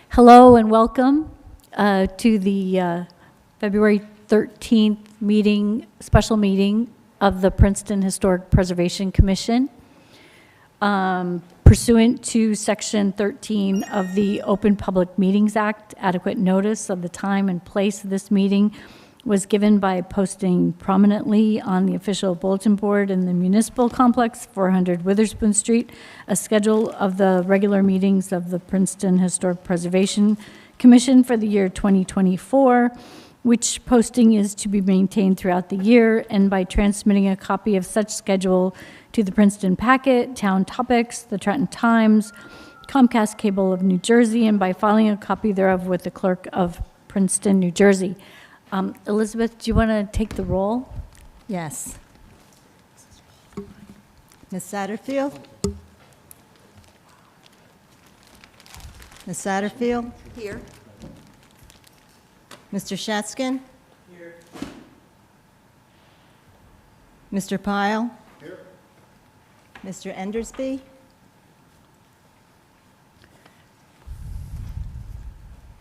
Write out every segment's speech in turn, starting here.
Hello and welcome to the February 13th special meeting of the Princeton Historic Preservation Commission. Pursuant to Section 13 of the Open Public Meetings Act, adequate notice of the time and place of this meeting was given by posting prominently on the official bulletin board in the municipal complex, 400 Witherspoon Street, a schedule of the regular meetings of the Princeton Historic Preservation Commission for the year 2024, which posting is to be maintained throughout the year, and by transmitting a copy of such schedule to the Princeton Packet, Town Topics, the Trenton Times, Comcast Cable of New Jersey, and by filing a copy thereof with the clerk of Princeton, New Jersey. Elizabeth, do you want to take the roll? Yes. Ms. Satterfield? Ms. Satterfield? Here. Mr. Shatskin? Here. Mr. Pyle? Here. Mr. Endersby?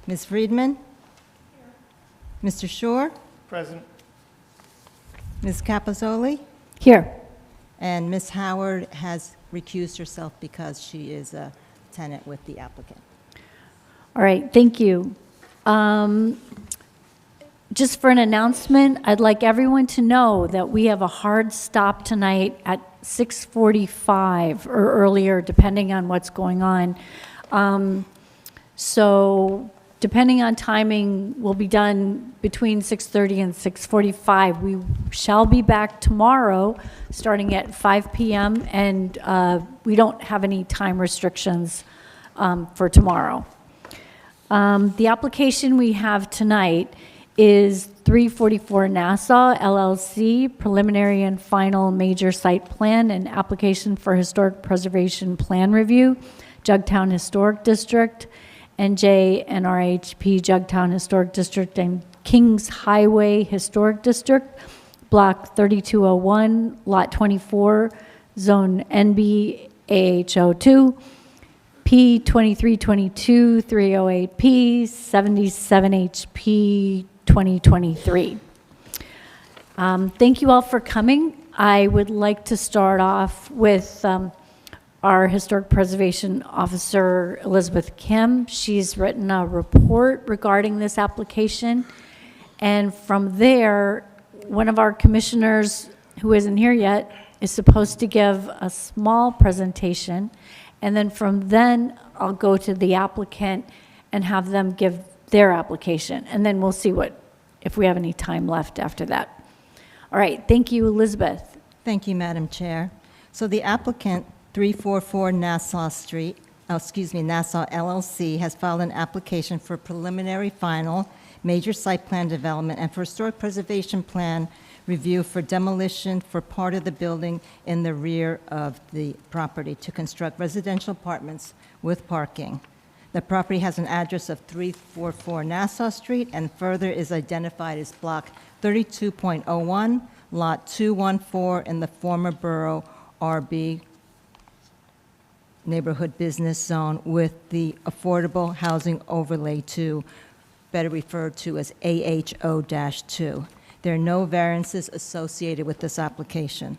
Ms. Friedman? Mr. Shore? Present. Ms. Capizoli? Here. And Ms. Howard has recused herself because she is a tenant with the applicant. All right, thank you. Just for an announcement, I'd like everyone to know that we have a hard stop tonight at 6:45 or earlier, depending on what's going on. So depending on timing, we'll be done between 6:30 and 6:45. We shall be back tomorrow, starting at 5 p.m., and we don't have any time restrictions for tomorrow. The application we have tonight is 344 Nassau LLC, preliminary and final major site plan and application for historic preservation plan review, Jugtown Historic District, NJNRHP Jugtown Historic District and Kings Highway Historic District, Block 3201, Lot 24, Zone NB AH02, P2322 308P 77HP 2023. Thank you all for coming. I would like to start off with our Historic Preservation Officer, Elizabeth Kim. She's written a report regarding this application. And from there, one of our commissioners, who isn't here yet, is supposed to give a small presentation. And then from then, I'll go to the applicant and have them give their application. And then we'll see if we have any time left after that. All right, thank you, Elizabeth. Thank you, Madam Chair. So the applicant, 344 Nassau Nassau LLC, has filed an application for preliminary final major site plan development and for historic preservation plan review for demolition for part of the building in the rear of the property to construct residential apartments with parking. The property has an address of 344 Nassau Street and further is identified as Block 32.01, Lot 214 in the former Borough RB Neighborhood Business Zone with the Affordable Housing Overlay 2, better referred to as AHO-2. There are no variances associated with this application.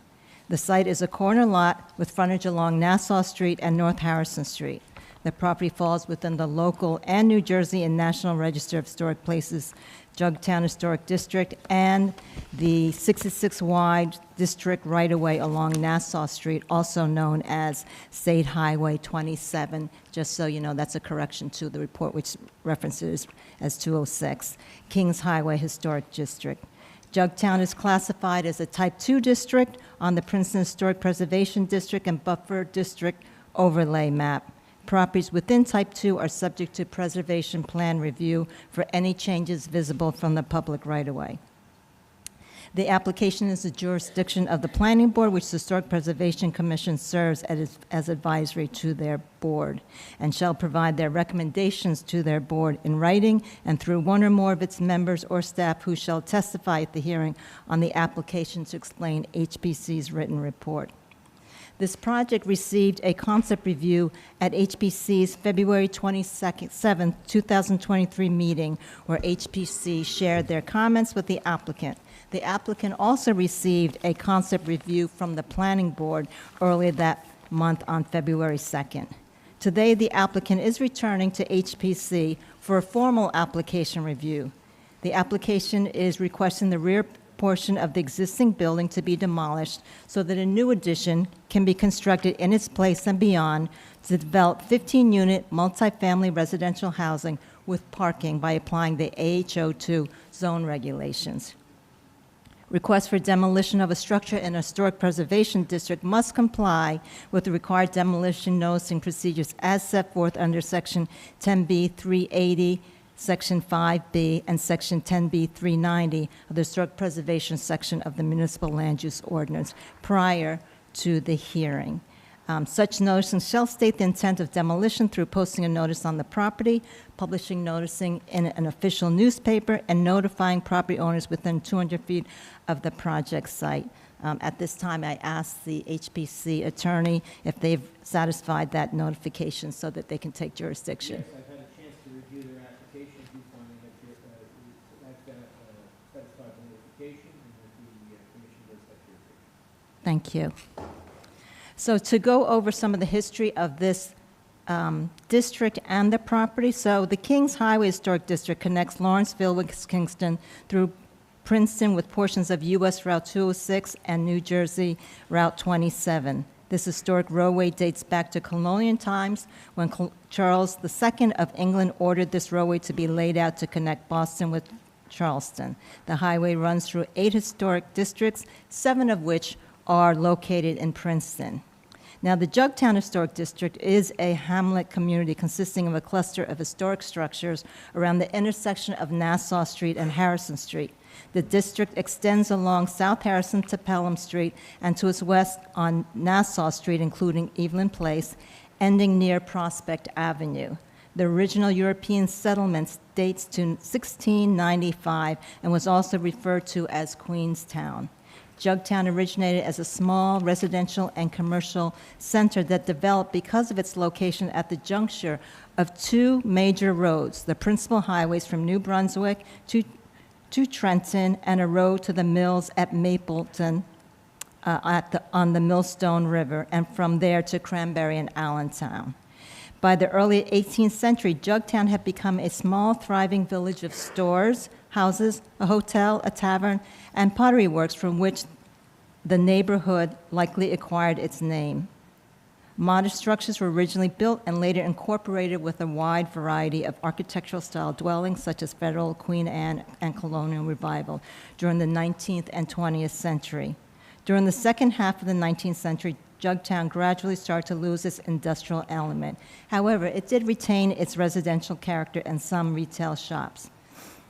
The site is a corner lot with frontage along Nassau Street and North Harrison Street. The property falls within the local and New Jersey and National Register of Historic Places, Jugtown Historic District, and the 66 wide district right-of-way along Nassau Street, also known as State Highway 27. Just so you know, that's a correction to the report, which references as 206, Kings Highway Historic District. Jugtown is classified as a Type 2 district on the Princeton Historic Preservation District and Buffer District Overlay Map. Properties within Type 2 are subject to preservation plan review for any changes visible from the public right-of-way. The application is the jurisdiction of the Planning Board, which the Historic Preservation Commission serves as advisory to their board, and shall provide their recommendations to their board in writing and through one or more of its members or staff who shall testify at the hearing on the application to explain HPC's written report. This project received a concept review at HPC's February 27, 2023 meeting, where HPC shared their comments with the applicant. The applicant also received a concept review from the Planning Board earlier that month on February 2nd. Today, the applicant is returning to HPC for a formal application review. The application is requesting the rear portion of the existing building to be demolished so that a new addition can be constructed in its place and beyond to develop 15-unit multifamily residential housing with parking by applying the AHO2 zone regulations. Request for demolition of a structure in a historic preservation district must comply with the required demolition noticing procedures as set forth under Section 10B 380, Section 5B, and Section 10B 390 of the Historic Preservation section of the Municipal Land Use Ordinance prior to the hearing. Such noticing shall state the intent of demolition through posting a notice on the property, publishing noticing in an official newspaper, and notifying property owners within 200 feet of the project site. At this time, I ask the HPC attorney if they've satisfied that notification so that they can take jurisdiction. Yes, I've had a chance to review their application, do finding that that's satisfied the notification and that the commission does have jurisdiction. Thank you. So to go over some of the history of this district and the property, so the Kings Highway Historic District connects Lawrenceville with Kingston through Princeton with portions of U.S. Route 206 and New Jersey Route 27. This historic roadway dates back to colonial times when Charles II of England ordered this roadway to be laid out to connect Boston with Charleston. The highway runs through 8 historic districts, 7 of which are located in Princeton. Now, the Jugtown Historic District is a hamlet community consisting of a cluster of historic structures around the intersection of Nassau Street and Harrison Street. The district extends along South Harrison to Pelham Street and to its west on Nassau Street, including Evelyn Place, ending near Prospect Avenue. The original European settlement dates to 1695 and was also referred to as Queenstown. Jugtown originated as a small residential and commercial center that developed because of its location at the juncture of 2 major roads, the principal highways from New Brunswick to Trenton, and a road to the mills at Mapleton on the Millstone River, and from there to Cranberry and Allentown. By the early 18th century, Jugtown had become a small, thriving village of stores, houses, a hotel, a tavern, and pottery works from which the neighborhood likely acquired its name. Modest structures were originally built and later incorporated with a wide variety of architectural style dwellings such as Federal, Queen Anne, and Colonial Revival during the 19th and 20th century. During the second half of the 19th century, Jugtown gradually started to lose its industrial element. However, it did retain its residential character and some retail shops.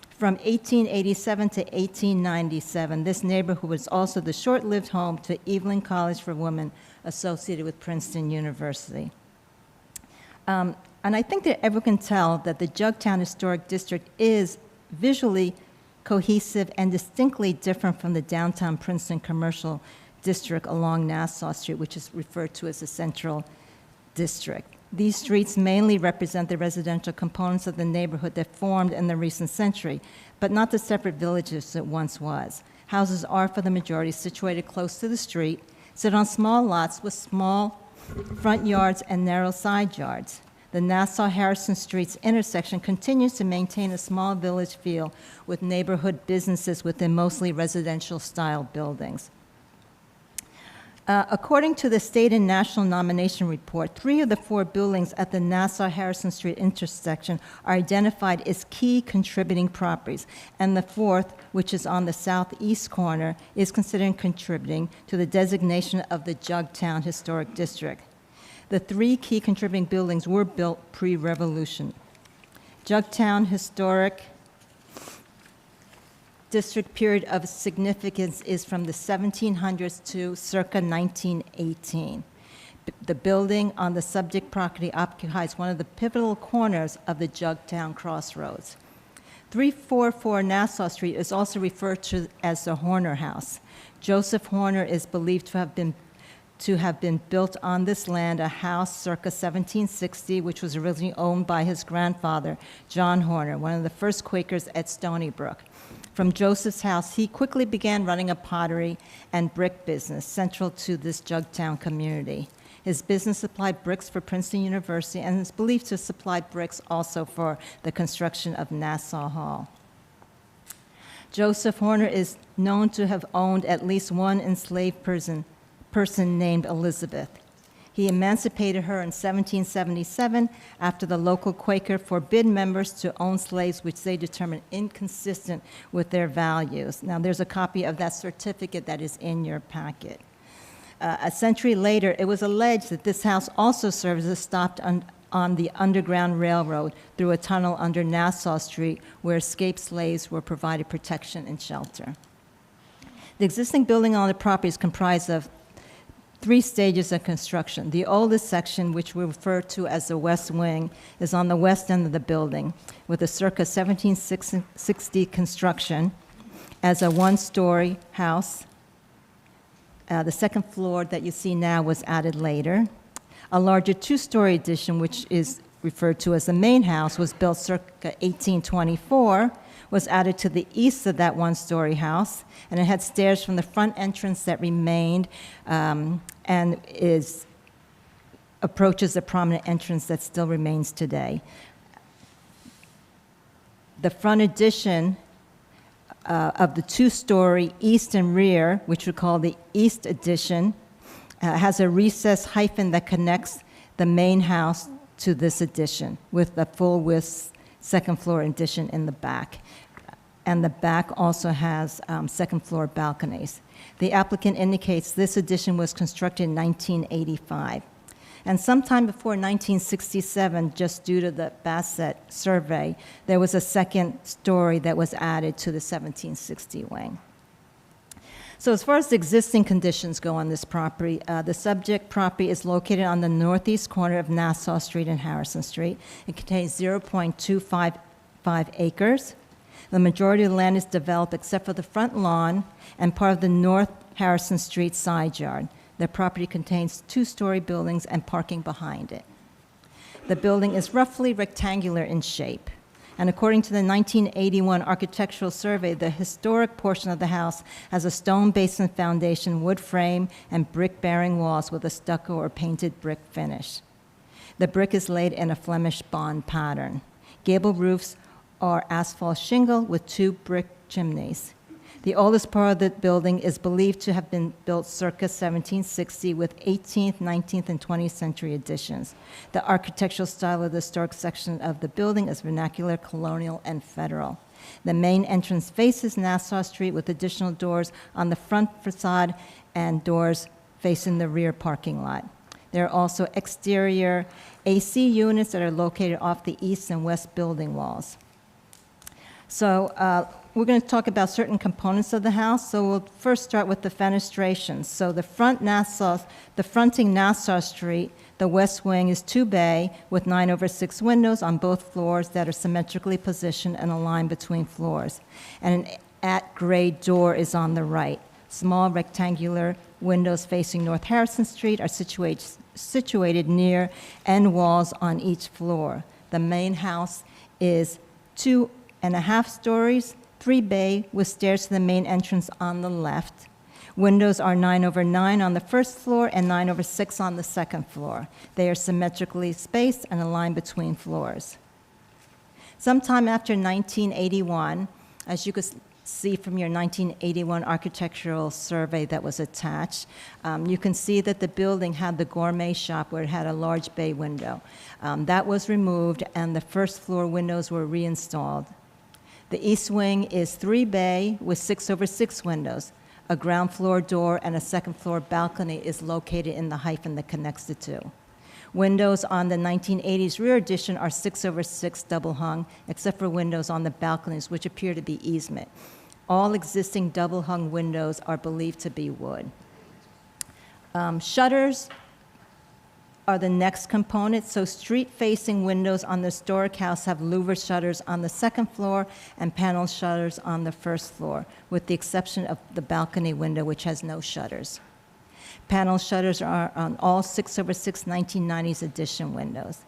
From 1887 to 1897, this neighborhood was also the short-lived home to Evelyn College for Women, associated with Princeton University. And I think that everyone can tell that the Jugtown Historic District is visually cohesive and distinctly different from the downtown Princeton commercial district along Nassau Street, which is referred to as the Central District. These streets mainly represent the residential components of the neighborhood that formed in the recent century, but not the separate villages it once was. Houses are, for the majority, situated close to the street, sit on small lots with small front yards and narrow side yards. The Nassau-Harrison Streets intersection continues to maintain a small village feel with neighborhood businesses within mostly residential-style buildings. According to the state and national nomination report, 3 of the 4 buildings at the Nassau-Harrison Street intersection are identified as key contributing properties, and the 4th, which is on the southeast corner, is considered contributing to the designation of the Jugtown Historic District. The 3 key contributing buildings were built pre-revolution. Jugtown Historic district period of significance is from the 1700s to circa 1918. The building on the subject property occupies one of the pivotal corners of the Jugtown Crossroads. 344 Nassau Street is also referred to as the Horner House. Joseph Horner is believed to have been built on this land, a house circa 1760, which was originally owned by his grandfather, John Horner, one of the first Quakers at Stony Brook. From Joseph's house, he quickly began running a pottery and brick business central to this Jugtown community. His business supplied bricks for Princeton University and is believed to supply bricks also for the construction of Nassau Hall. Joseph Horner is known to have owned at least one enslaved person named Elizabeth. He emancipated her in 1777 after the local Quaker forbid members to own slaves which they determined inconsistent with their values. Now, there's a copy of that certificate that is in your packet. A century later, it was alleged that this house also served as a stop on the Underground Railroad through a tunnel under Nassau Street where escaped slaves were provided protection and shelter. The existing building on the property is comprised of 3 stages of construction. The oldest section, which we refer to as the West Wing, is on the west end of the building with a circa 1760 construction as a one-story house. The second floor that you see now was added later. A larger 2-story addition, which is referred to as the main house, was built circa 1824, was added to the east of that 1-story house, and it had stairs from the front entrance that remained and approaches the prominent entrance that still remains today. The front addition of the 2-story east and rear, which we call the east addition, has a recessed hyphen that connects the main house to this addition with a full-width second-floor addition in the back. And the back also has second-floor balconies. The applicant indicates this addition was constructed in 1985. And sometime before 1967, just due to the Bassett survey, there was a second story that was added to the 1760 wing. So as far as the existing conditions go on this property, the subject property is located on the northeast corner of Nassau Street and Harrison Street. It contains 0.255 acres. The majority of the land is developed except for the front lawn and part of the North Harrison Street side yard. The property contains 2-story buildings and parking behind it. The building is roughly rectangular in shape. And according to the 1981 architectural survey, the historic portion of the house has a stone basement foundation, wood frame, and brick-bearing walls with a stucco or painted brick finish. The brick is laid in a Flemish bond pattern. Gable roofs are asphalt shingle with 2 brick chimneys. The oldest part of the building is believed to have been built circa 1760 with 18th, 19th, and 20th century additions. The architectural style of the historic section of the building is vernacular, colonial, and federal. The main entrance faces Nassau Street with additional doors on the front facade and doors facing the rear parking lot. There are also exterior AC units that are located off the east and west building walls. So we're going to talk about certain components of the house. So we'll first start with the fenestrations. So the fronting Nassau Street, the west wing is 2-bay with 9/6 windows on both floors that are symmetrically positioned and aligned between floors. And an at-grade door is on the right. Small rectangular windows facing North Harrison Street are situated near end walls on each floor. The main house is 2.5 stories, 3-bay with stairs to the main entrance on the left. Windows are 9/9 on the first floor and 9/6 on the second floor. They are symmetrically spaced and aligned between floors. Sometime after 1981, as you could see from your 1981 architectural survey that was attached, you can see that the building had the gourmet shop where it had a large bay window. That was removed and the first floor windows were reinstalled. The east wing is 3-bay with 6/6 windows. A ground floor door and a second floor balcony is located in the hyphen that connects the two. Windows on the 1980s rear addition are 6/6 double hung, except for windows on the balconies, which appear to be easement. All existing double-hung windows are believed to be wood. Shutters are the next component. So street-facing windows on the historic house have louver shutters on the second floor and panel shutters on the first floor, with the exception of the balcony window, which has no shutters. Panel shutters are on all 6/6 1990s edition windows.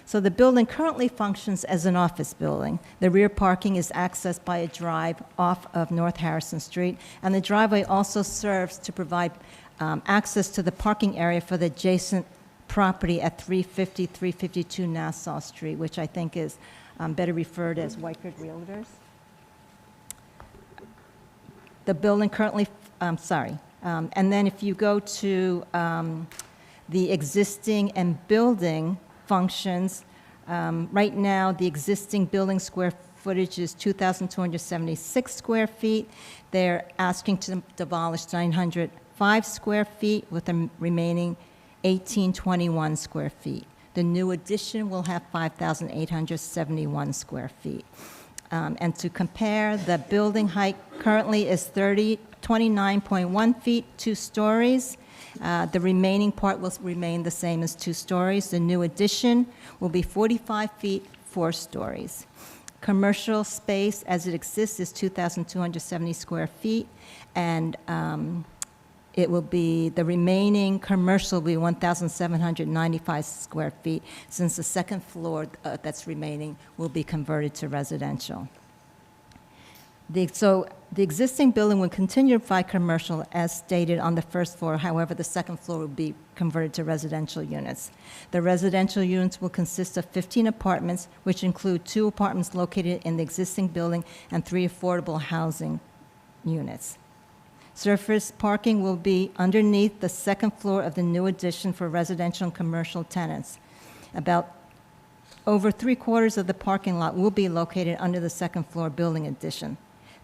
So the building currently functions as an office building. The rear parking is accessed by a drive off of North Harrison Street, and the driveway also serves to provide access to the parking area for the adjacent property at 350, 352 Nassau Street, which I think is better referred as Whiteford Realtors. The building currently, and then if you go to the existing and building functions, right now the existing building square footage is 2,276 square feet. They're asking to demolish 905 square feet with the remaining 1,821 square feet. The new addition will have 5,871 square feet. And to compare, the building height currently is 29.1 feet, 2 stories. The remaining part will remain the same as 2 stories. The new addition will be 45 feet, 4 stories. Commercial space as it exists is 2,270 square feet, and it will be, the remaining commercial will be 1,795 square feet, since the second floor that's remaining will be converted to residential. So the existing building will continue to provide commercial as stated on the first floor. However, the second floor will be converted to residential units. The residential units will consist of 15 apartments, which include 2 apartments located in the existing building and 3 affordable housing units. Surface parking will be underneath the second floor of the new addition for residential and commercial tenants. About over 3/4 of the parking lot will be located under the second floor building addition.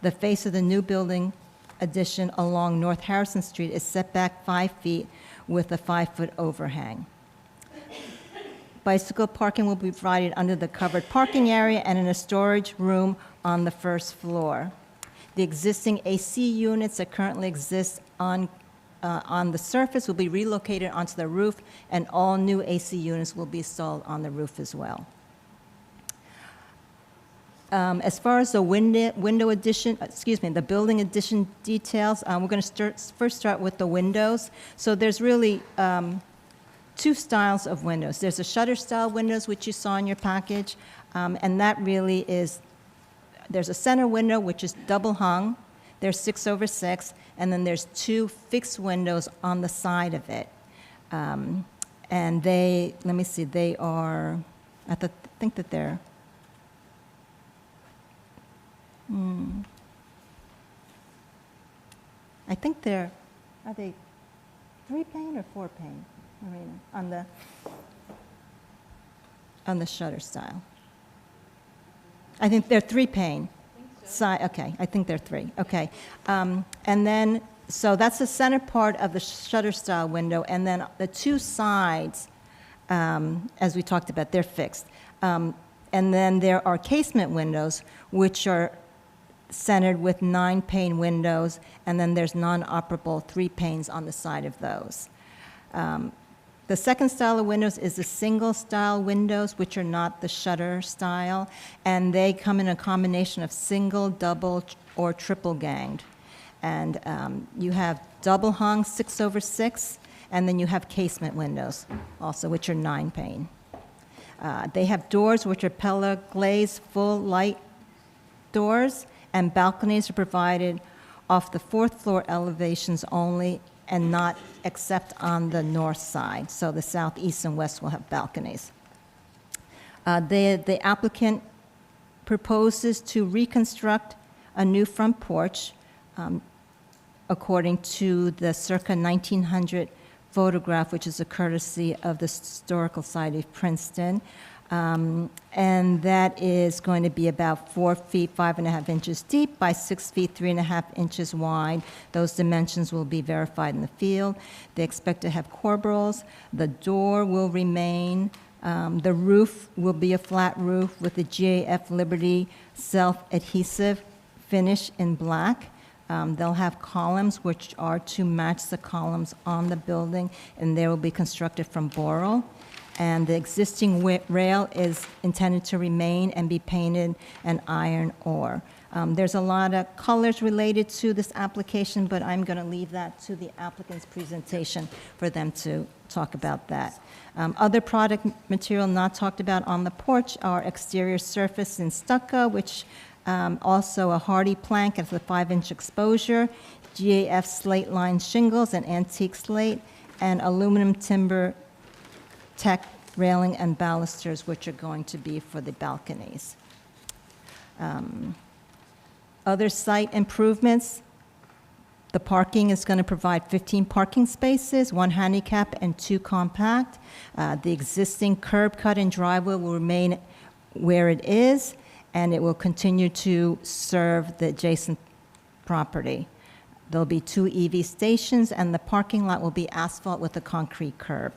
The face of the new building addition along North Harrison Street is set back 5 feet with a 5-foot overhang. Bicycle parking will be provided under the covered parking area and in a storage room on the first floor. The existing AC units that currently exist on the surface will be relocated onto the roof, and all new AC units will be installed on the roof as well. As far as the window addition, the building addition details, we're going to first start with the windows. So there's really 2 styles of windows. There's the shutter style windows, which you saw in your package, and that really is, there's a center window, which is double hung. There's 6/6, and then there's 2 fixed windows on the side of it. And they, let me see, they are, I think that they're, I think they're, are they 3-pane or 4-pane, Marina, on the shutter style? I think they're 3-pane. Okay, I think they're 3. Okay. And then, so that's the center part of the shutter style window, and then the 2 sides, as we talked about, they're fixed. And then there are casement windows, which are centered with 9-pane windows, and then there's non-operable 3 panes on the side of those. The second style of windows is the single style windows, which are not the shutter style, and they come in a combination of single, double, or triple ganged. And you have double hung 6/6, and then you have casement windows also, which are 9-pane. They have doors which are Pella glazed full light doors, and balconies are provided off the 4th floor elevations only, and not except on the north side. So the south, east, and west will have balconies. The applicant proposes to reconstruct a new front porch according to the circa 1900 photograph, which is a courtesy of the Historical Society of Princeton. And that is going to be about 4 feet, 5.5 inches deep by 6 feet, 3.5 inches wide. Those dimensions will be verified in the field. They expect to have corbels. The door will remain. The roof will be a flat roof with the GAF Liberty self-adhesive finish in black. They'll have columns which are to match the columns on the building, and they will be constructed from boral. And the existing rail is intended to remain and be painted an iron ore. There's a lot of colors related to this application, but I'm going to leave that to the applicant's presentation for them to talk about that. Other product material not talked about on the porch are exterior surface in stucco, which also a hardy plank at the 5-inch exposure, GAF slate line shingles and antique slate, and aluminum timber tech railing and balusters, which are going to be for the balconies. Other site improvements, the parking is going to provide 15 parking spaces, 1 handicap and 2 compact. The existing curb cut and driveway will remain where it is, and it will continue to serve the adjacent property. There'll be 2 EV stations, and the parking lot will be asphalt with a concrete curb.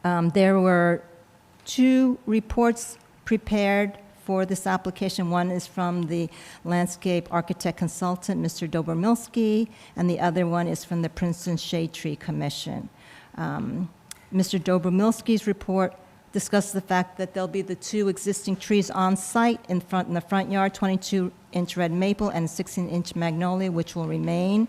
There were 2 reports prepared for this application. One is from the landscape architect consultant, Mr. Dobromilsky, and the other one is from the Princeton Shade Tree Commission. Mr. Dobromilsky's report discusses the fact that there'll be the 2 existing trees on site in the front yard, 22-inch red maple and 16-inch magnolia, which will remain.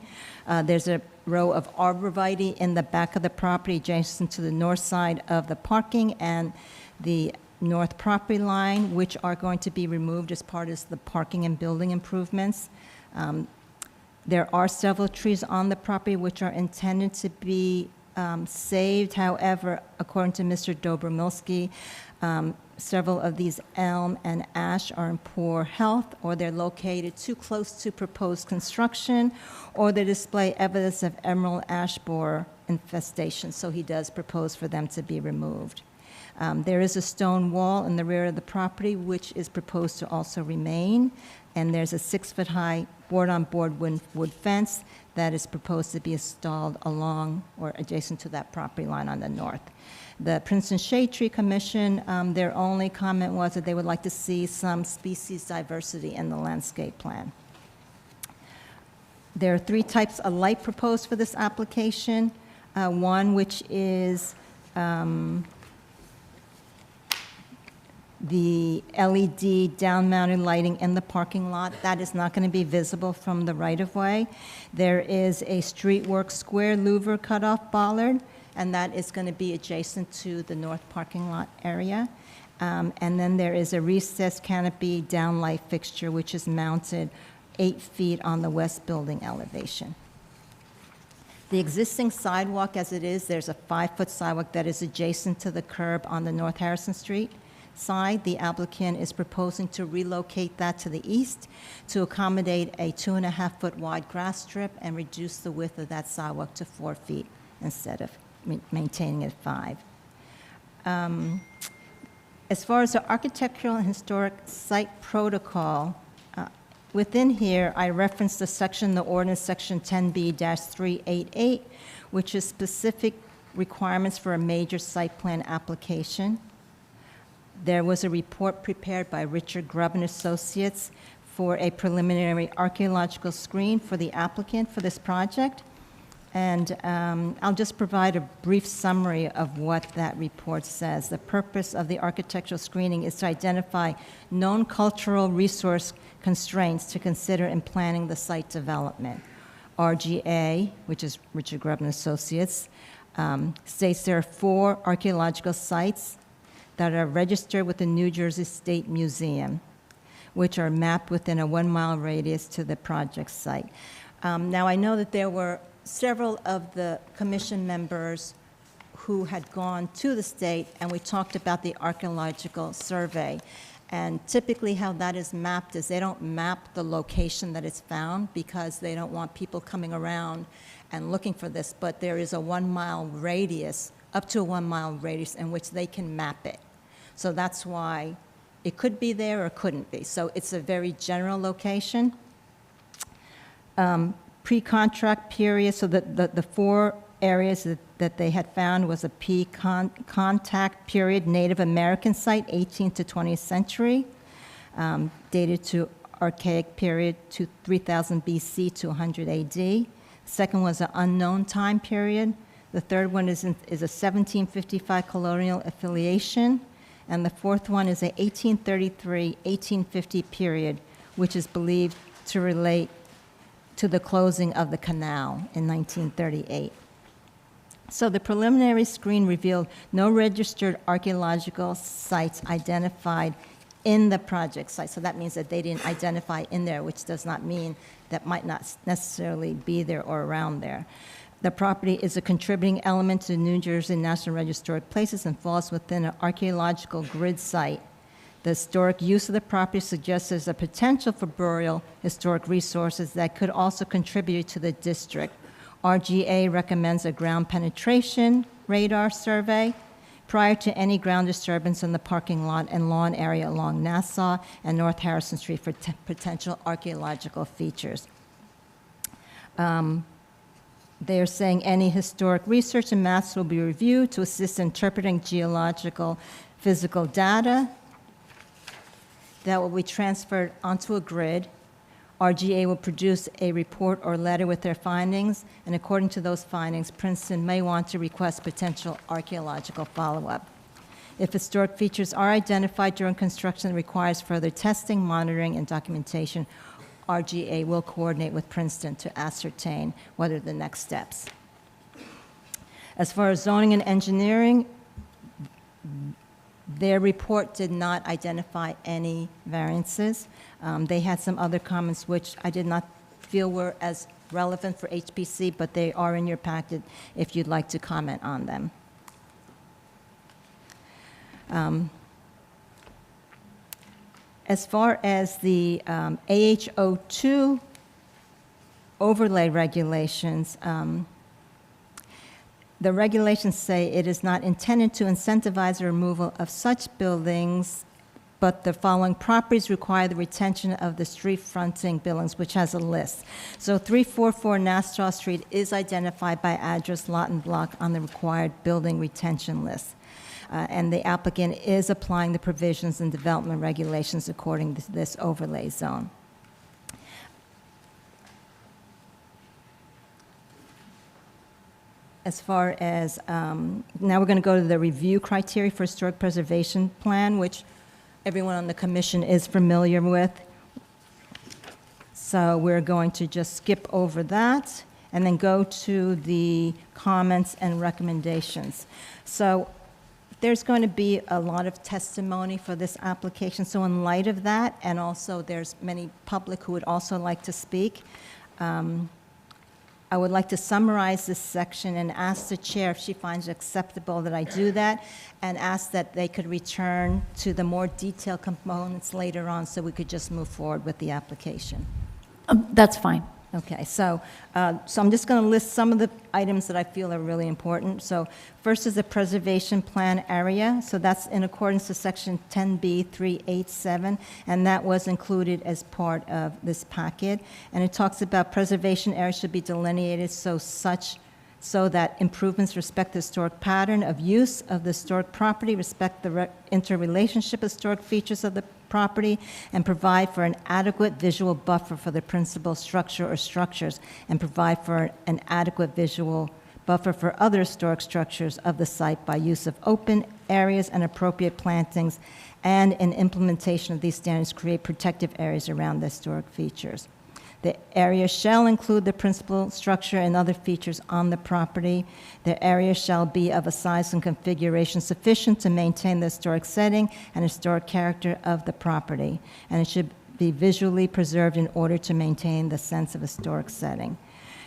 There's a row of arborvitae in the back of the property adjacent to the north side of the parking and the north property line, which are going to be removed as part of the parking and building improvements. There are several trees on the property which are intended to be saved. However, according to Mr. Dobromilsky, several of these elm and ash are in poor health, or they're located too close to proposed construction, or they display evidence of emerald ash borer infestation, so he does propose for them to be removed. There is a stone wall in the rear of the property which is proposed to also remain, and there's a 6-foot-high board-on-board wood fence that is proposed to be installed along or adjacent to that property line on the north. The Princeton Shade Tree Commission, their only comment was that they would like to see some species diversity in the landscape plan. There are 3 types of light proposed for this application. One which is the LED down-mounted lighting in the parking lot. That is not going to be visible from the right-of-way. There is a streetwork square louver cutoff bollard, and that is going to be adjacent to the north parking lot area. And then there is a recessed canopy downlight fixture, which is mounted 8 feet on the west building elevation. The existing sidewalk as it is, there's a 5-foot sidewalk that is adjacent to the curb on the North Harrison Street side. The applicant is proposing to relocate that to the east to accommodate a 2.5-foot wide grass strip and reduce the width of that sidewalk to 4 feet instead of maintaining it 5. As far as the architectural and historic site protocol, within here, I referenced the section, the ordinance section 10B-388, which is specific requirements for a major site plan application. There was a report prepared by Richard Grubb and Associates for a preliminary archaeological screen for the applicant for this project. And I'll just provide a brief summary of what that report says. The purpose of the architectural screening is to identify known cultural resource constraints to consider in planning the site development. RGA, which is Richard Grubb and Associates, states there are 4 archaeological sites that are registered with the New Jersey State Museum, which are mapped within a 1-mile radius to the project site. Now, I know that there were several of the commission members who had gone to the state, and we talked about the archaeological survey. And typically how that is mapped is they don't map the location that it's found because they don't want people coming around and looking for this, but there is a 1-mile radius, up to a 1-mile radius in which they can map it. So that's why it could be there or couldn't be. So it's a very general location. Pre-contract period, so the 4 areas that they had found was a contact period Native American site, 18th to 20th century, dated to Archaic period to 3000 BC to 100 AD. Second was an unknown time period. The third one is a 1755 colonial affiliation. And the fourth one is a 1833-1850 period, which is believed to relate to the closing of the canal in 1938. So the preliminary screen revealed no registered archaeological sites identified in the project site. So that means that they didn't identify in there, which does not mean that might not necessarily be there or around there. The property is a contributing element to the New Jersey National Register of Places and falls within an archaeological grid site. The historic use of the property suggests there's a potential for burial historic resources that could also contribute to the district. RGA recommends a ground penetration radar survey prior to any ground disturbance in the parking lot and lawn area along Nassau and North Harrison Street for potential archaeological features. They are saying any historic research and maps will be reviewed to assist in interpreting geological physical data that will be transferred onto a grid. RGA will produce a report or letter with their findings, and according to those findings, Princeton may want to request potential archaeological follow-up. If historic features are identified during construction that requires further testing, monitoring, and documentation, RGA will coordinate with Princeton to ascertain what are the next steps. As far as zoning and engineering, their report did not identify any variances. They had some other comments which I did not feel were as relevant for HPC, but they are in your packet if you'd like to comment on them. As far as the AHO2 overlay regulations, the regulations say it is not intended to incentivize the removal of such buildings, but the following properties require the retention of the street fronting buildings, which has a list. So 344 Nassau Street is identified by address, lot, and block on the required building retention list. And the applicant is applying the provisions and development regulations according to this overlay zone. As far as, now we're going to go to the review criteria for historic preservation plan, which everyone on the commission is familiar with. So we're going to just skip over that and then go to the comments and recommendations. So there's going to be a lot of testimony for this application. So in light of that, and also there's many public who would also like to speak, I would like to summarize this section and ask the chair if she finds it acceptable that I do that, and ask that they could return to the more detailed components later on so we could just move forward with the application. That's fine. Okay, so I'm just going to list some of the items that I feel are really important. So first is the preservation plan area. So that's in accordance to section 10B387, and that was included as part of this packet. And it talks about preservation areas should be delineated so that improvements respect the historic pattern of use of the historic property, respect the interrelationship historic features of the property, and provide for an adequate visual buffer for the principal structure or structures, and provide for an adequate visual buffer for other historic structures of the site by use of open areas and appropriate plantings, and in implementation of these standards, create protective areas around the historic features. The area shall include the principal structure and other features on the property. The area shall be of a size and configuration sufficient to maintain the historic setting and historic character of the property. And it should be visually preserved in order to maintain the sense of historic setting.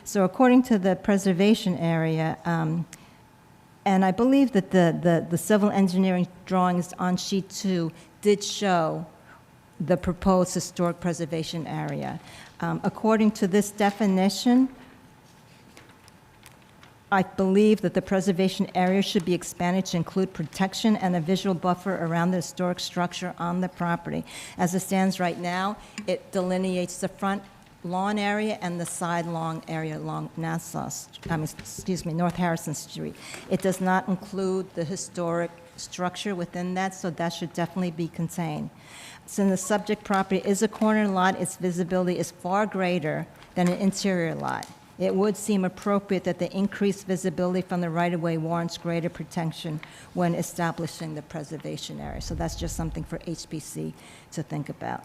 So according to the preservation area, and I believe that the civil engineering drawings on sheet 2 did show the proposed historic preservation area. According to this definition, I believe that the preservation area should be expanded to include protection and a visual buffer around the historic structure on the property. As it stands right now, it delineates the front lawn area and the side lawn area along North Harrison Street. It does not include the historic structure within that, so that should definitely be contained. Since the subject property is a corner lot, its visibility is far greater than an interior lot. It would seem appropriate that the increased visibility from the right-of-way warrants greater protection when establishing the preservation area. So that's just something for HPC to think about.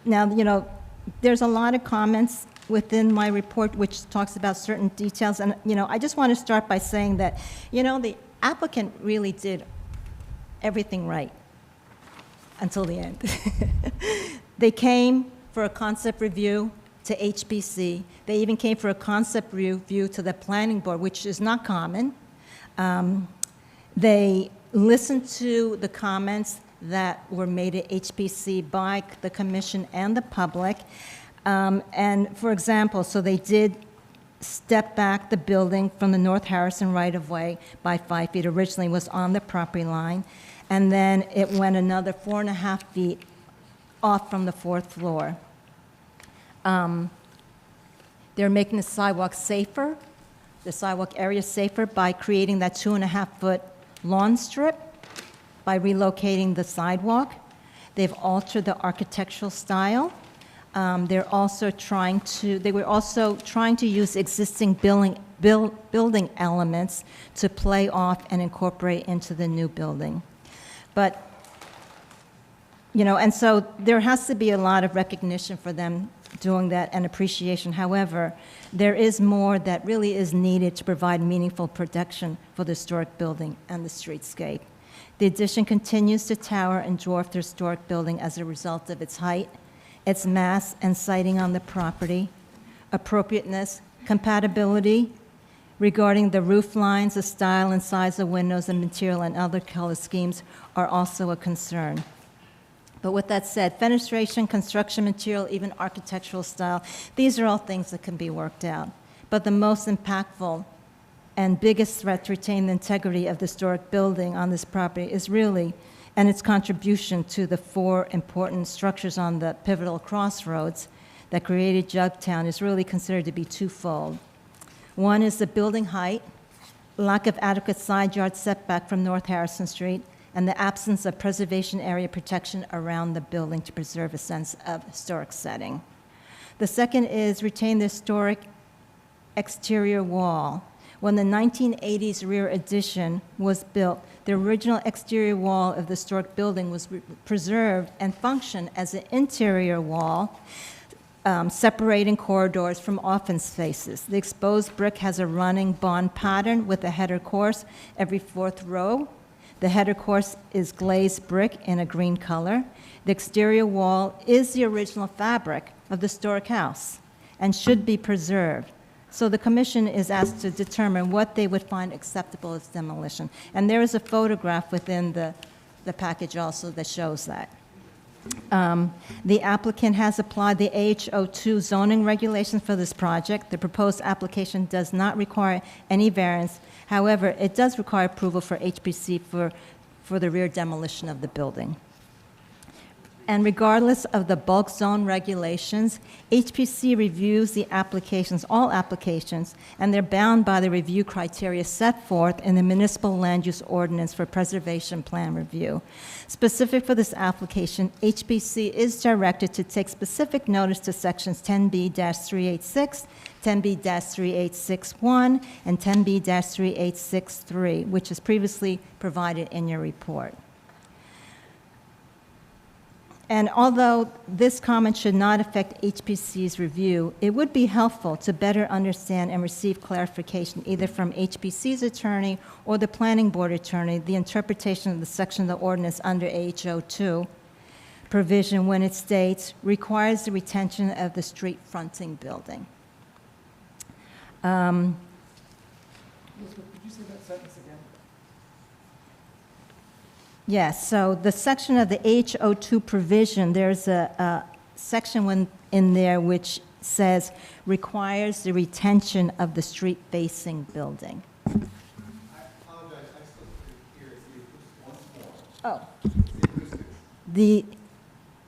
Now, there's a lot of comments within my report which talks about certain details, and, I just want to start by saying that, the applicant really did everything right until the end. They came for a concept review to HPC. They even came for a concept review to the planning board, which is not common. They listened to the comments that were made at HPC by the commission and the public. And for example, so they did step back the building from the North Harrison right-of-way by 5 feet. Originally was on the property line. And then it went another 4.5 feet off from the 4th floor. They're making the sidewalk safer, the sidewalk area safer by creating that 2.5-foot lawn strip, by relocating the sidewalk. They've altered the architectural style. They were also trying to use existing building elements to play off and incorporate into the new building. But, and so there has to be a lot of recognition for them doing that and appreciation. However, there is more that really is needed to provide meaningful protection for the historic building and the streetscape. The addition continues to tower and dwarf the historic building as a result of its height, its mass and siting on the property, appropriateness, compatibility regarding the roof lines, the style and size of windows and material and other color schemes are also a concern. But with that said, fenestration, construction material, even architectural style, these are all things that can be worked out. But the most impactful and biggest threat to retain the integrity of the historic building on this property is really, and its contribution to the 4 important structures on the pivotal crossroads that created Jugtown is really considered to be twofold. One is the building height, lack of adequate side yard setback from North Harrison Street, and the absence of preservation area protection around the building to preserve a sense of historic setting. The second is retain the historic exterior wall. When the 1980s rear addition was built, the original exterior wall of the historic building was preserved and functioned as an interior wall, separating corridors from office spaces. The exposed brick has a running bond pattern with a header course every 4th row. The header course is glazed brick in a green color. The exterior wall is the original fabric of the historic house and should be preserved. So the commission is asked to determine what they would find acceptable as demolition. And there is a photograph within the package also that shows that. The applicant has applied the AH02 zoning regulations for this project. The proposed application does not require any variance. However, it does require approval for HPC for the rear demolition of the building. And regardless of the bulk zone regulations, HPC reviews the applications, all applications, and they're bound by the review criteria set forth in the Municipal Land Use Ordinance for Preservation Plan Review. Specific for this application, HPC is directed to take specific notice to sections 10B-386, 10B-3861, and 10B-3863, which is previously provided in your report. And although this comment should not affect HPC's review, it would be helpful to better understand and receive clarification either from HPC's attorney or the planning board attorney, the interpretation of the section of the ordinance under AH02 provision when it states, requires the retention of the street fronting building. Elizabeth, could you say that sentence again? Yes, so the section of the AH02 provision, there's a section in there which says requires the retention of the street-facing building. I apologize, I still couldn't hear the acoustics once more. Oh. The acoustics.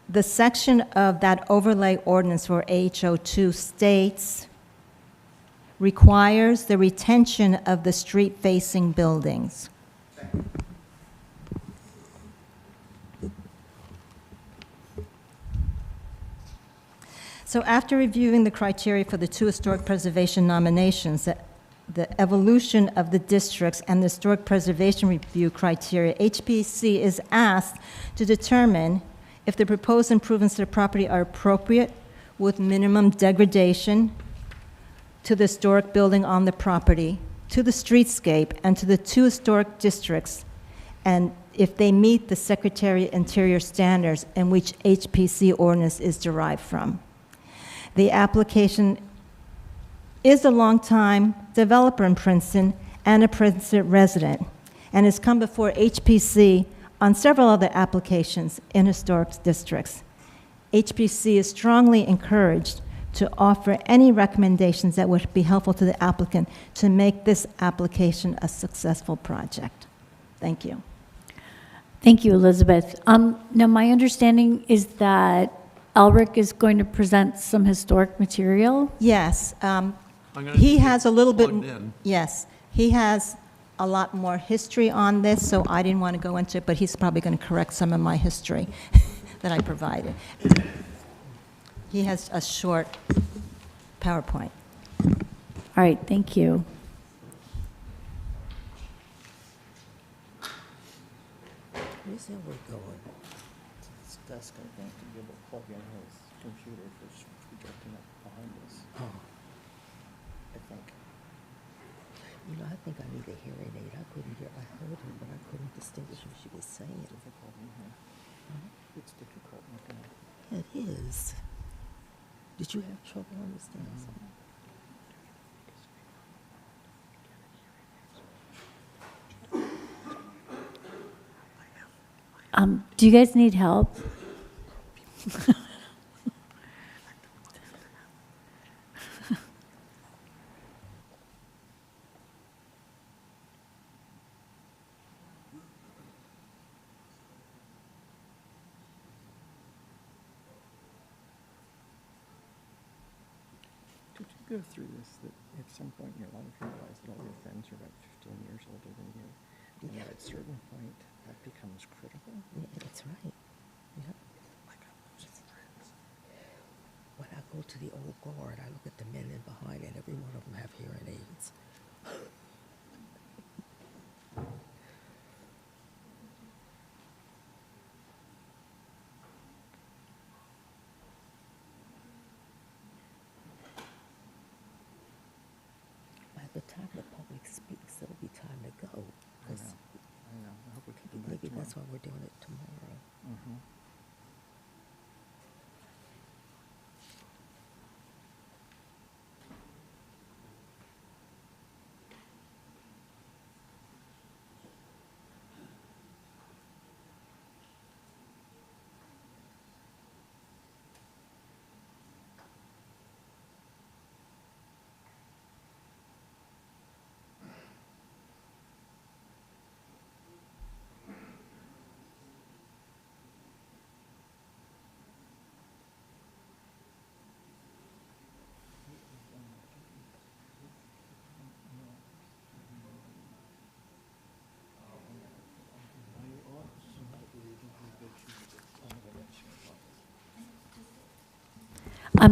the section of that overlay ordinance for HO2 states requires the retention of the street-facing buildings. So after reviewing the criteria for the two historic preservation nominations, the evolution of the districts and the historic preservation review criteria, HPC is asked to determine if the proposed improvements to the property are appropriate with minimum degradation to the historic building on the property, to the streetscape, and to the two historic districts, and if they meet the Secretary of Interior standards in which HPC ordinance is derived from. The application is a longtime developer in Princeton and a Princeton resident, and has come before HPC on several other applications in historic districts. HPC is strongly encouraged to offer any recommendations that would be helpful to the applicant to make this application a successful project. Thank you. Thank you, Elizabeth. Now, my understanding is that Elric is going to present some historic material. Yes, gonna he has a little bit, plugged in. yes, he has a lot more history on this, so I didn't want to go into it, but he's probably going to correct some of my history that I provided. He has a short PowerPoint. All right, thank you. Where's Elwood going? His desk, I think, to be able to plug in his computer for projecting it behind us. Oh. I think. You know, I think I need a hearing aid. I couldn't hear, I heard her, but I couldn't distinguish what she was saying. Difficult in here. It's difficult looking at. Yeah, it is. Did you have trouble understanding something? Do you guys need help? Did you go through this, that at some point in your life you realize that all your friends are about 15 years older than you? And that at a certain point, that becomes critical? Yeah, that's right. Yeah. Like I lose friends. When I go to the old guard, I look at the men in behind, and every one of them have hearing aids. By the time the public speaks, it'll be time to go. I know. I hope we can do that. Maybe that's why we're doing it tomorrow. Mm-hmm.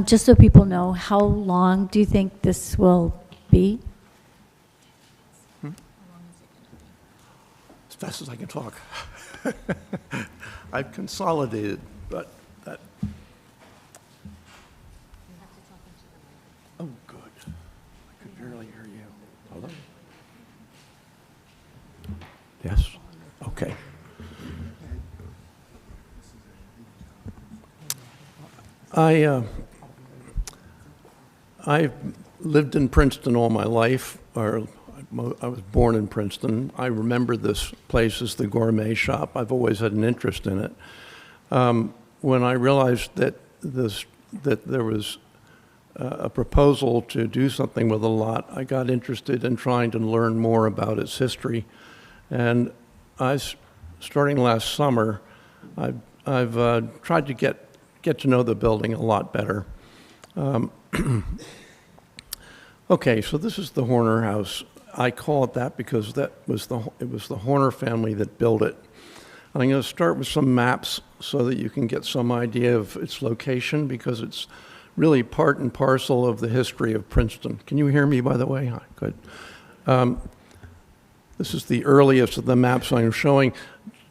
Just so people know, how long do you think this will be? As fast as I can talk. I've consolidated, but that. Oh, good. I could barely hear you. Hello? Yes? Okay. I've lived in Princeton all my life, or I was born in Princeton. I remember this place as the Gourmet Shop. I've always had an interest in it. When I realized that there was a proposal to do something with a lot, I got interested in trying to learn more about its history. And starting last summer, I've tried to get get to know the building a lot better. Okay, so this is the Horner House. I call it that because it was the Horner family that built it. I'm going to start with some maps so that you can get some idea of its location, because it's really part and parcel of the history of Princeton. Can you hear me, by the way? Hi, good. This is the earliest of the maps I'm showing.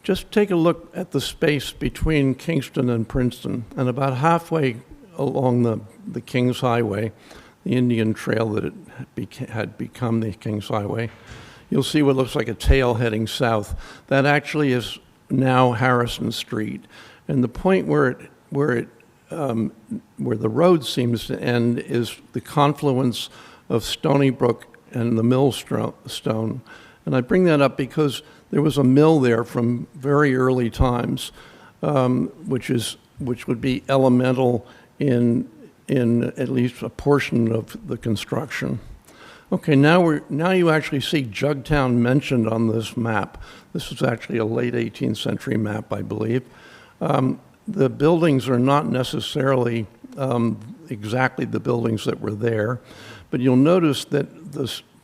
Just take a look at the space between Kingston and Princeton, and about halfway along the Kings Highway, the Indian Trail that had become the Kings Highway, you'll see what looks like a tail heading south. That actually is now Harrison Street. And the point where the road seems to end is the confluence of Stony Brook and the Millstone. And I bring that up because there was a mill there from very early times, which would be elemental in at least a portion of the construction. Okay, now you actually see Jugtown mentioned on this map. This is actually a late 18th century map, I believe. The buildings are not necessarily exactly the buildings that were there, but you'll notice that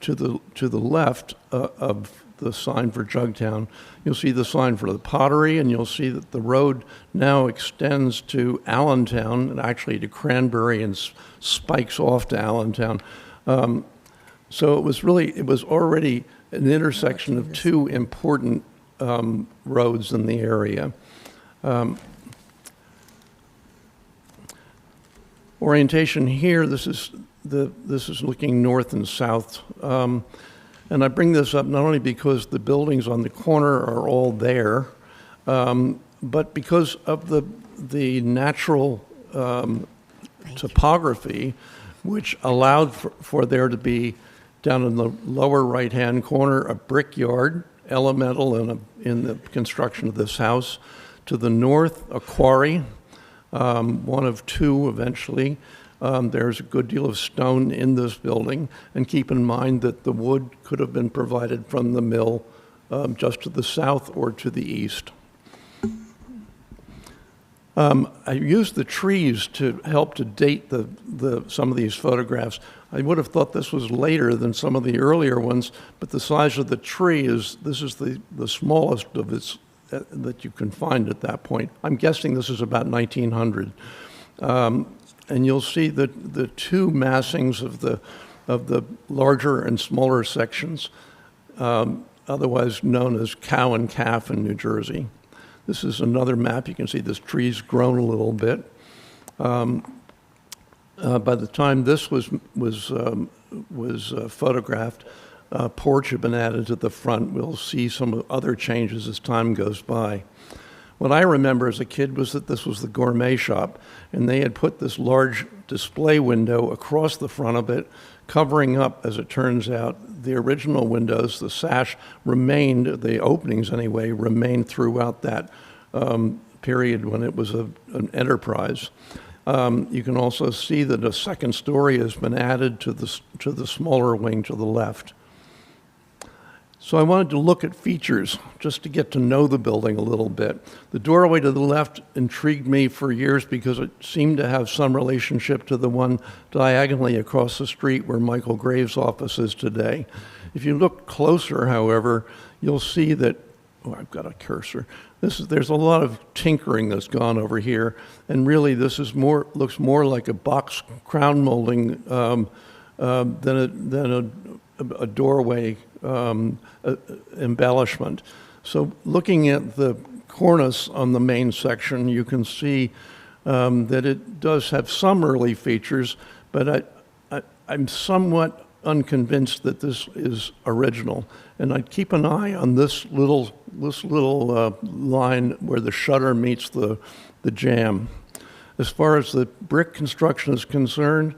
to the left of the sign for Jugtown, you'll see the sign for the pottery, and you'll see that the road now extends to Allentown, and actually to Cranberry, and spikes off to Allentown. So it was already an intersection of two important roads in the area. Orientation here, this is looking north and south. And I bring this up not only because the buildings on the corner are all there, but because of the natural topography, which allowed for there to be, down in the lower right-hand corner, a brickyard, elemental in the construction of this house. To the north, a quarry, one of two eventually. There's a good deal of stone in this building, and keep in mind that the wood could have been provided from the mill just to the south or to the east. I used the trees to help to date some of these photographs. I would have thought this was later than some of the earlier ones, but the size of the tree is the smallest of its that you can find at that point. I'm guessing this is about 1900. And you'll see the two massings of the larger and smaller sections, otherwise known as cow and calf in New Jersey. This is another map. You can see this tree's grown a little bit. By the time this was photographed, a porch had been added to the front. We'll see some other changes as time goes by. What I remember as a kid was that this was the gourmet shop, and they had put this large display window across the front of it, covering up, as it turns out, the original windows. The sash remained, the openings anyway, remained throughout that period when it was an enterprise. You can also see that a second story has been added to the smaller wing to the left. So I wanted to look at features just to get to know the building a little bit. The doorway to the left intrigued me for years because it seemed to have some relationship to the one diagonally across the street where Michael Graves' office is today. If you look closer, however, you'll see that, oh, I've got a cursor. There's a lot of tinkering that's gone over here, and really this is looks more like a box crown molding than a doorway embellishment. So looking at the cornice on the main section, you can see that it does have some early features, but I'm somewhat unconvinced that this is original. And I'd keep an eye on this little line where the shutter meets the jamb. As far as the brick construction is concerned,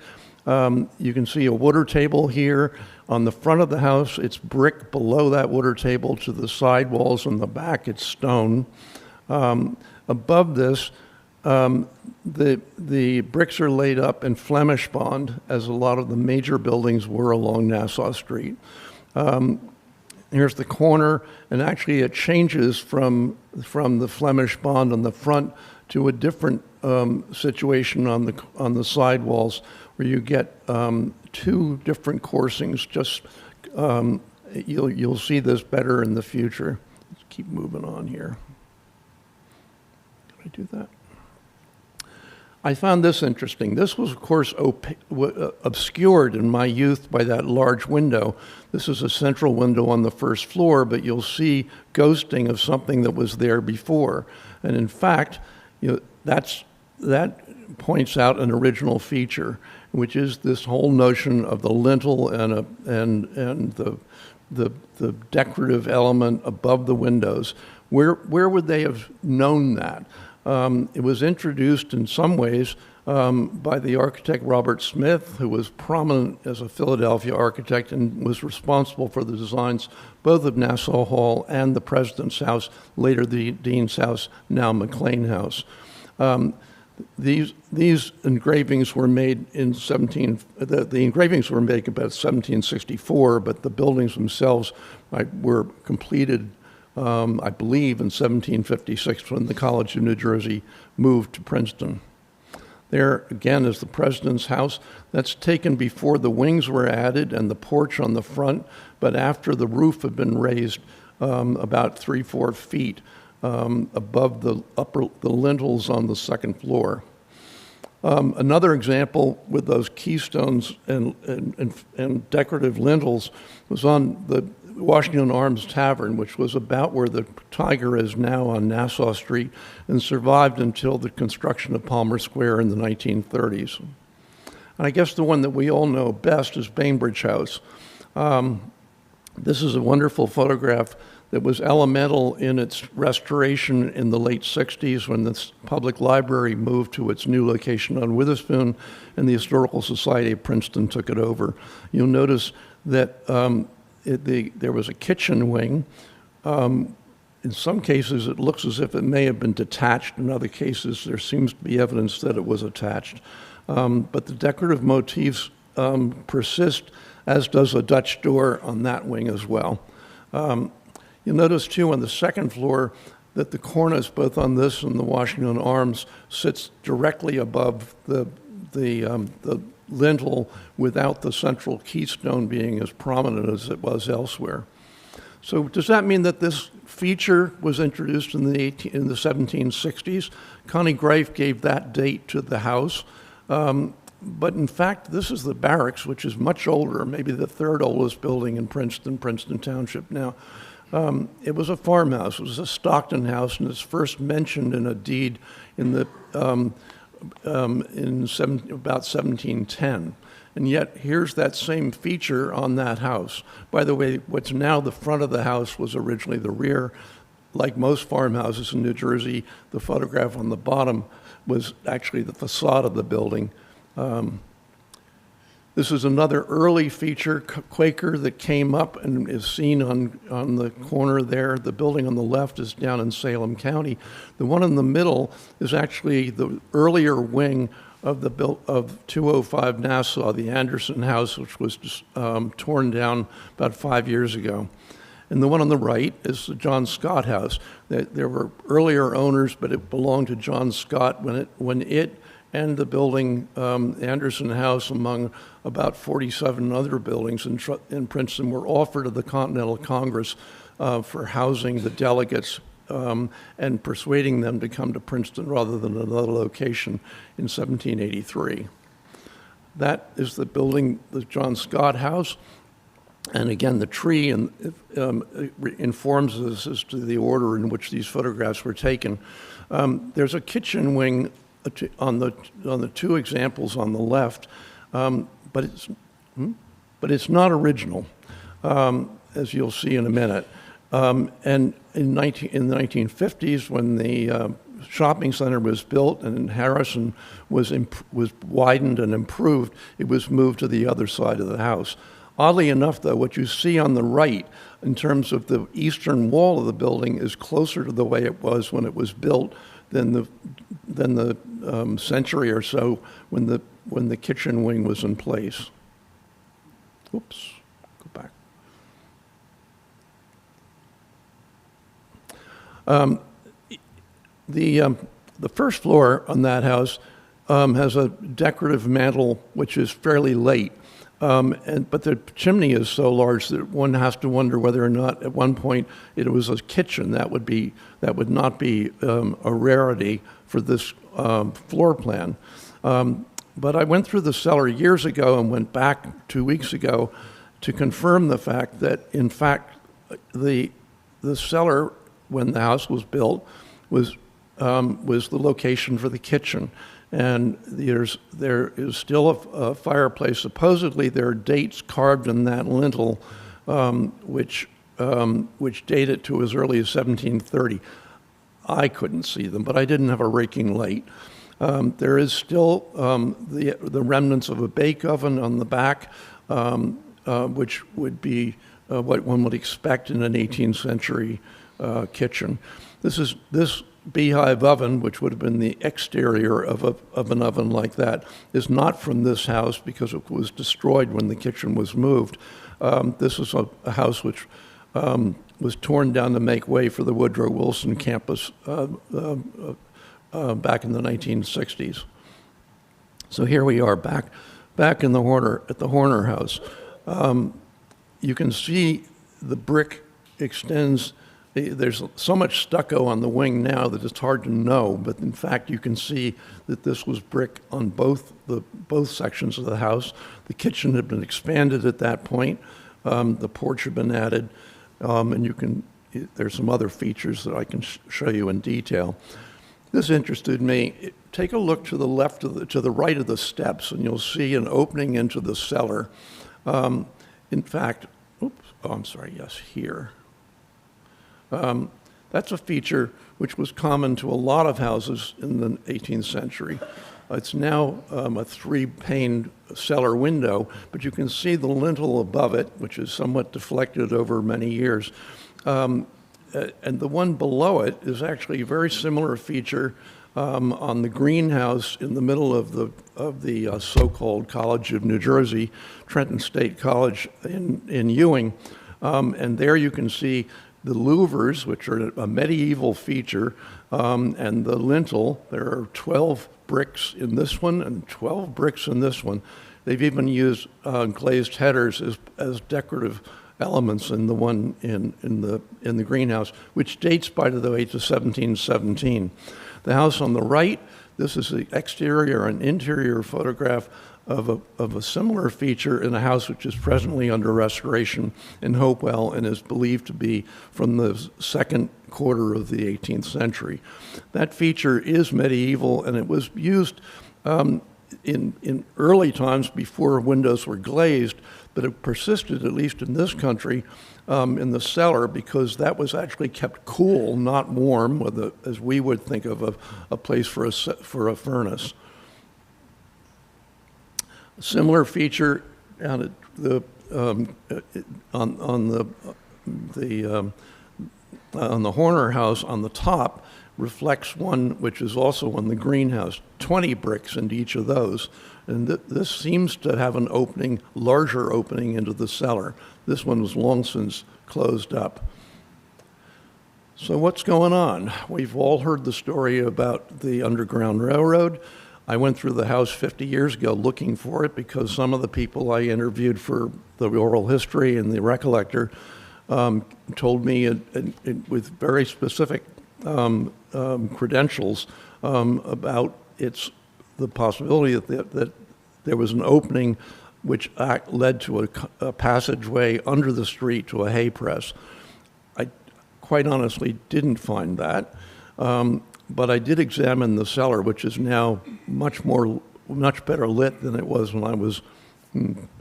you can see a water table here. On the front of the house, it's brick. Below that water table to the side walls and the back, it's stone. Above this, the bricks are laid up in Flemish bond, as a lot of the major buildings were along Nassau Street. Here's the corner, and actually it changes from the Flemish bond on the front to a different situation on the sidewalls, where you get two different coursings. Just you'll see this better in the future. Let's keep moving on here. Can I do that? I found this interesting. This was, of course, obscured in my youth by that large window. This is a central window on the first floor, but you'll see ghosting of something that was there before. And in fact, that points out an original feature, which is this whole notion of the lintel and the decorative element above the windows. Where would they have known that? It was introduced in some ways by the architect Robert Smith, who was prominent as a Philadelphia architect and was responsible for the designs both of Nassau Hall and the President's House, later the Dean's House, now McLean House. These engravings were made in the engravings were made about 1764, but the buildings themselves were completed, I believe, in 1756 when the College of New Jersey moved to Princeton. There, again, is the President's House. That's taken before the wings were added and the porch on the front, but after the roof had been raised about 3-4 feet above the lintels on the second floor. Another example with those keystones and decorative lintels was on the Washington Arms Tavern, which was about where the Tiger is now on Nassau Street and survived until the construction of Palmer Square in the 1930s. And I guess the one that we all know best is Bainbridge House. This is a wonderful photograph that was elemental in its restoration in the late 60s when the public library moved to its new location on Witherspoon and the Historical Society of Princeton took it over. You'll notice that there was a kitchen wing. In some cases, it looks as if it may have been detached. In other cases, there seems to be evidence that it was attached. But the decorative motifs persist, as does a Dutch door on that wing as well. You'll notice, too, on the second floor that the cornice, both on this and the Washington Arms, sits directly above the lintel without the central keystone being as prominent as it was elsewhere. So does that mean that this feature was introduced in the 1760s? Connie Greif gave that date to the house. But in fact, this is the barracks, which is much older, maybe the third oldest building in Princeton Township now. It was a farmhouse. It was a Stockton house, and it's first mentioned in a deed in about 1710. And yet, here's that same feature on that house. By the way, what's now the front of the house was originally the rear. Like most farmhouses in New Jersey, the photograph on the bottom was actually the facade of the building. This is another early feature, Quaker, that came up and is seen on the corner there. The building on the left is down in Salem County. The one in the middle is actually the earlier wing of 205 Nassau, the Anderson House, which was torn down about 5 years ago. And the one on the right is the John Scott House. There were earlier owners, but it belonged to John Scott when it and the building, Anderson House, among about 47 other buildings in Princeton, were offered to the Continental Congress for housing the delegates and persuading them to come to Princeton rather than another location in 1783. That is the building, the John Scott House. And again, the tree informs us as to the order in which these photographs were taken. There's a kitchen wing on the two examples on the left, but it's not original, as you'll see in a minute. And in the 1950s, when the shopping center was built and Harrison was widened and improved, it was moved to the other side of the house. Oddly enough, though, what you see on the right in terms of the eastern wall of the building is closer to the way it was when it was built than the century or so when the kitchen wing was in place. Oops, go back. The first floor on that house has a decorative mantel which is fairly late. But the chimney is so large that one has to wonder whether or not at one point it was a kitchen. That would not be a rarity for this floor plan. But I went through the cellar years ago and went back 2 weeks ago to confirm the fact that, in fact, the cellar, when the house was built, was the location for the kitchen. And there is still a fireplace. Supposedly, there are dates carved in that lintel, which date it to as early as 1730. I couldn't see them, but I didn't have a raking light. There is still the remnants of a bake oven on the back, which would be what one would expect in an 18th century kitchen. This beehive oven, which would have been the exterior of an oven like that, is not from this house because it was destroyed when the kitchen was moved. This is a house which was torn down to make way for the Woodrow Wilson campus back in the 1960s. So here we are back in the Horner House. You can see the brick extends. There's so much stucco on the wing now that it's hard to know, but in fact you can see that this was brick on both sections of the house. The kitchen had been expanded at that point. The porch had been added, and there's some other features that I can show you in detail. This interested me. Take a look to the left to the right of the steps, and you'll see an opening into the cellar. In fact, here. That's a feature which was common to a lot of houses in the 18th century. It's now a three-paned cellar window, but you can see the lintel above it, which is somewhat deflected over many years. And the one below it is actually a very similar feature on the greenhouse in the middle of the so-called College of New Jersey, Trenton State College in Ewing. And there you can see the louvers, which are a medieval feature, and the lintel. There are 12 bricks in this one and 12 bricks in this one. They've even used glazed headers as decorative elements in the one in the greenhouse, which dates, by the way, to 1717. The house on the right, this is the exterior and interior photograph of a similar feature in a house which is presently under restoration in Hopewell and is believed to be from the second quarter of the 18th century. That feature is medieval, and it was used in early times before windows were glazed, but it persisted, at least in this country, in the cellar because that was actually kept cool, not warm, as we would think of a place for a furnace. A similar feature on the Horner House on the top reflects one which is also on the greenhouse, 20 bricks into each of those. And this seems to have an opening, larger opening into the cellar. This one was long since closed up. So what's going on? We've all heard the story about the Underground Railroad. I went through the house 50 years ago looking for it because some of the people I interviewed for the oral history and the Recollector told me with very specific credentials about the possibility that there was an opening which led to a passageway under the street to a hay press. I quite honestly didn't find that. But I did examine the cellar, which is now much better lit than it was when I was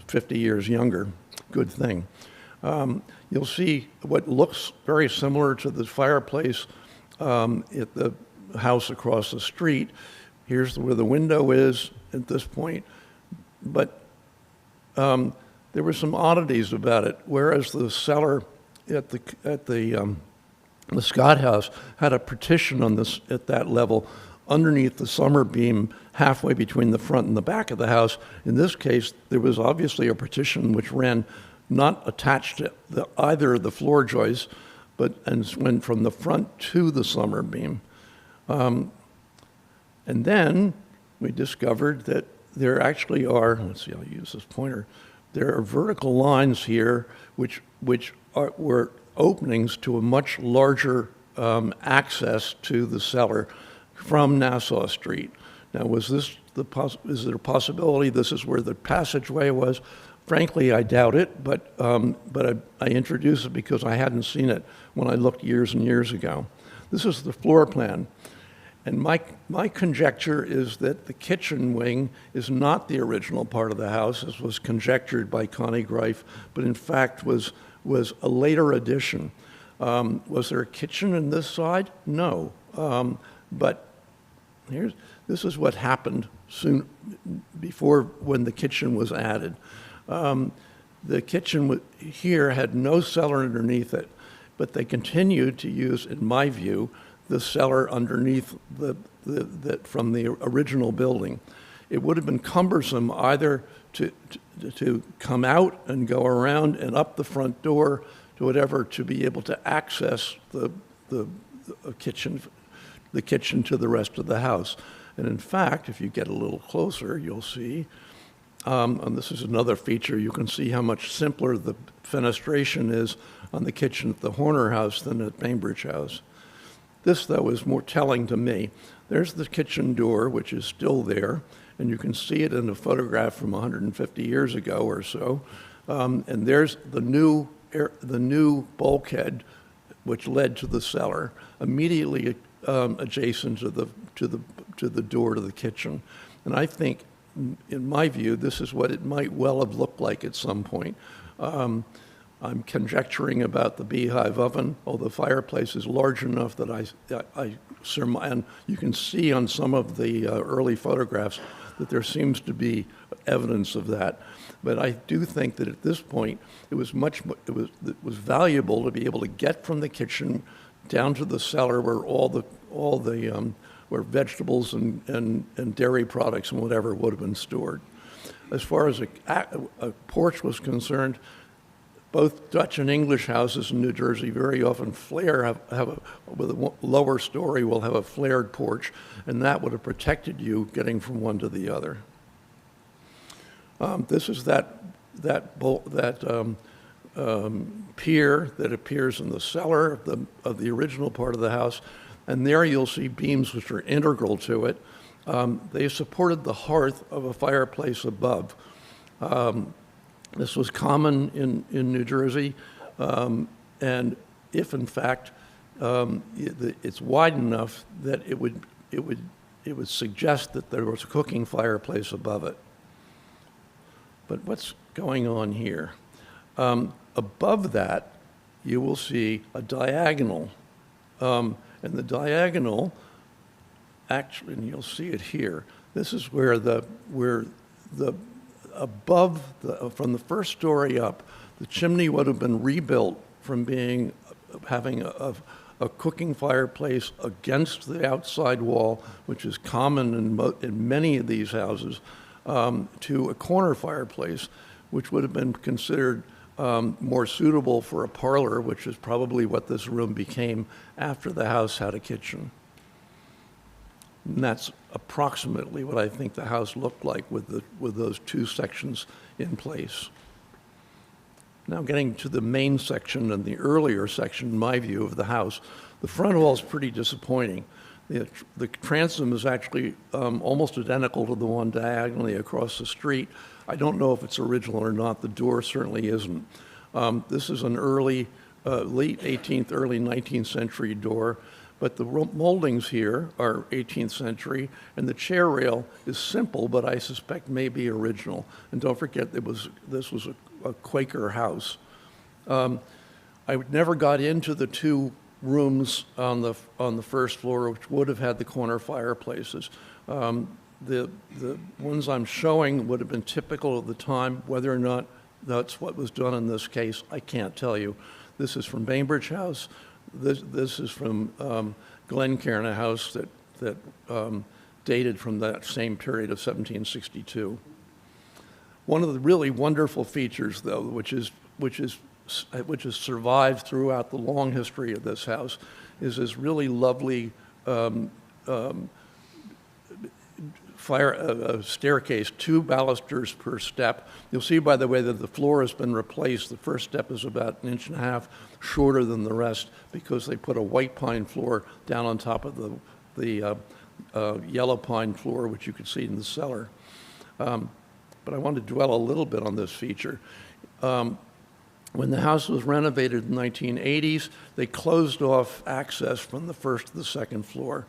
50 years younger. Good thing. You'll see what looks very similar to the fireplace at the house across the street. Here's where the window is at this point. But there were some oddities about it. Whereas the cellar at the Scott House had a partition at that level underneath the summer beam halfway between the front and the back of the house. In this case, there was obviously a partition which ran not attached to either of the floor joists, and went from the front to the summer beam. And then we discovered that there actually are, let's see, I'll use this pointer, there are vertical lines here which were openings to a much larger access to the cellar from Nassau Street. Now, is there a possibility this is where the passageway was? Frankly, I doubt it, but I introduced it because I hadn't seen it when I looked years and years ago. This is the floor plan. And my conjecture is that the kitchen wing is not the original part of the house, as was conjectured by Connie Greif, but in fact was a later addition. Was there a kitchen in this side? No. But this is what happened soon before when the kitchen was added. The kitchen here had no cellar underneath it, but they continued to use, in my view, the cellar underneath from the original building. It would have been cumbersome either to come out and go around and up the front door to whatever to be able to access the kitchen to the rest of the house. And in fact, if you get a little closer, you'll see, and this is another feature, you can see how much simpler the fenestration is on the kitchen at the Horner House than at Bainbridge House. This, though, is more telling to me. There's the kitchen door, which is still there, and you can see it in a photograph from 150 years ago or so. And there's the new bulkhead, which led to the cellar, immediately adjacent to the door to the kitchen. And I think, in my view, this is what it might well have looked like at some point. I'm conjecturing about the beehive oven, although the fireplace is large enough that I surmise, and you can see on some of the early photographs that there seems to be evidence of that. But I do think that at this point, it was valuable to be able to get from the kitchen down to the cellar where where vegetables and dairy products and whatever would have been stored. As far as a porch was concerned, both Dutch and English houses in New Jersey very often with a lower story will have a flared porch, and that would have protected you getting from one to the other. This is that pier that appears in the cellar of the original part of the house, and there you'll see beams which are integral to it. They supported the hearth of a fireplace above. This was common in New Jersey, and if in fact it's wide enough that it would suggest that there was a cooking fireplace above it. But what's going on here? Above that, you will see a diagonal, and the diagonal actually, and you'll see it here. This is where from the first story up, the chimney would have been rebuilt from having a cooking fireplace against the outside wall, which is common in many of these houses, to a corner fireplace, which would have been considered more suitable for a parlor, which is probably what this room became after the house had a kitchen. And that's approximately what I think the house looked like with those two sections in place. Now getting to the main section and the earlier section, in my view, of the house, the front wall is pretty disappointing. The transom is actually almost identical to the one diagonally across the street. I don't know if it's original or not. The door certainly isn't. This is an late 18th, early 19th century door. But the moldings here are 18th century, and the chair rail is simple, but I suspect may be original. And don't forget, this was a Quaker house. I never got into the two rooms on the first floor, which would have had the corner fireplaces. The ones I'm showing would have been typical of the time. Whether or not that's what was done in this case, I can't tell you. This is from Bainbridge House. This is from Glencairn, a house that dated from that same period of 1762. One of the really wonderful features, though, which is which has survived throughout the long history of this house, is this really lovely staircase, 2 balusters per step. You'll see, by the way, that the floor has been replaced. The first step is about 1.5 inches shorter than the rest because they put a white pine floor down on top of the yellow pine floor, which you can see in the cellar. But I want to dwell a little bit on this feature. When the house was renovated in the 1980s, they closed off access from the first to the second floor.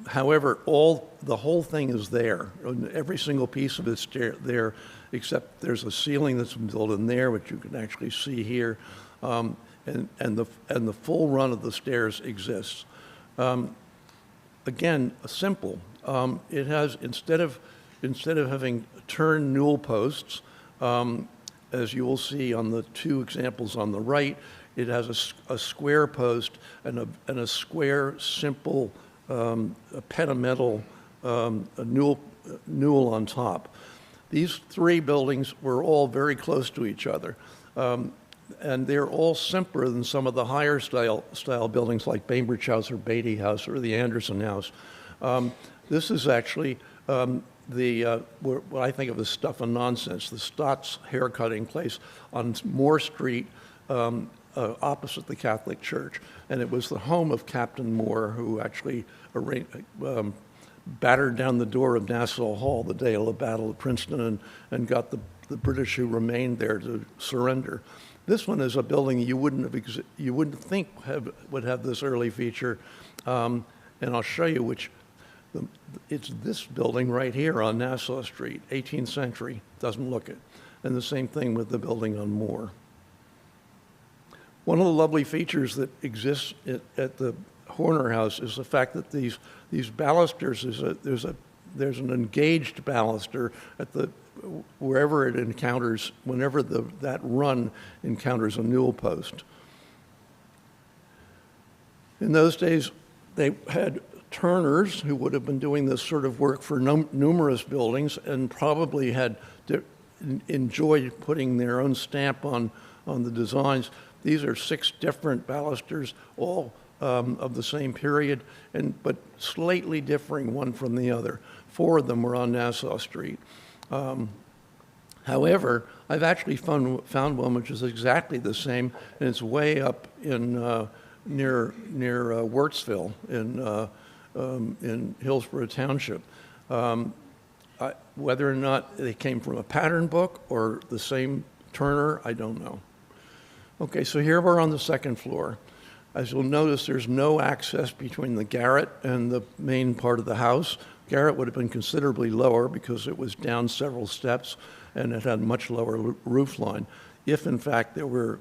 However, the whole thing is there. Every single piece of it's there, except there's a ceiling that's been built in there, which you can actually see here, and the full run of the stairs exists. Again, simple. It has, instead of having turned newel posts, as you will see on the 2 examples on the right, it has a square post and a square, simple pentametal newel on top. These 3 buildings were all very close to each other, and they're all simpler than some of the higher style buildings like Bainbridge House or Beatty House or the Anderson House. This is actually what I think of as stuff and nonsense, the Stotts haircutting place on Moore Street, opposite the Catholic Church. And it was the home of Captain Moore, who actually battered down the door of Nassau Hall the day of the Battle of Princeton and got the British who remained there to surrender. This one is a building you wouldn't think would have this early feature, and I'll show you which. It's this building right here on Nassau Street, 18th century, doesn't look it. And the same thing with the building on Moore. One of the lovely features that exists at the Horner House is the fact that these balusters, there's an engaged baluster at wherever it encounters, whenever that run encounters a newel post. In those days, they had turners who would have been doing this sort of work for numerous buildings and probably had enjoyed putting their own stamp on the designs. These are 6 different balusters, all of the same period, but slightly differing one from the other. 4 of them were on Nassau Street. However, I've actually found one which is exactly the same, and it's way up in near Wurtsville in Hillsborough Township. Whether or not they came from a pattern book or the same turner, I don't know. Okay, so here we're on the second floor. As you'll notice, there's no access between the garret and the main part of the house. Garret would have been considerably lower because it was down several steps and it had much lower roof line. If in fact there were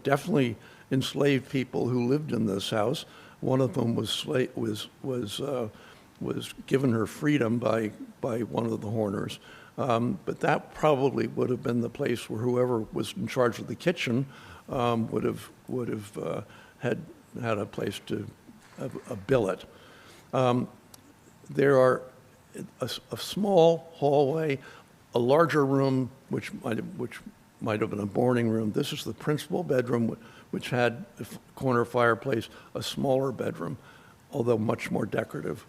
definitely enslaved people who lived in this house. One of them was given her freedom by one of the Horners. But that probably would have been the place where whoever was in charge of the kitchen would have had a place to a billet. There are a small hallway, a larger room which might have been a boarding room. This is the principal bedroom, which had a corner fireplace, a smaller bedroom, although much more decorative.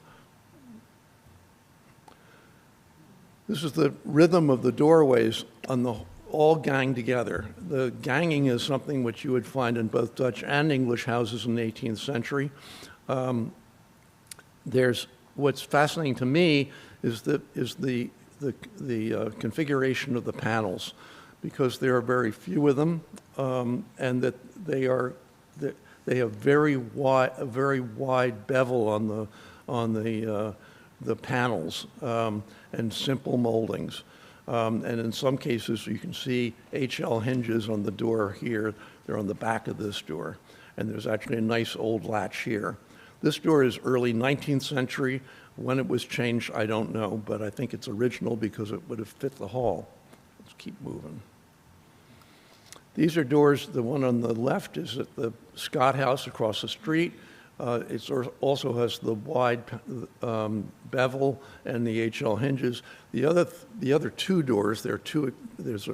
This is the rhythm of the doorways all ganged together. The ganging is something which you would find in both Dutch and English houses in the 18th century. What's fascinating to me is the configuration of the panels, because there are very few of them, and that they have a very wide bevel on the panels and simple moldings. And in some cases, you can see HL hinges on the door here. They're on the back of this door. And there's actually a nice old latch here. This door is early 19th century. When it was changed, I don't know, but I think it's original because it would have fit the hall. Let's keep moving. These are doors. The one on the left is at the Scott House across the street. It also has the wide bevel and the HL hinges. The other 2 doors, there's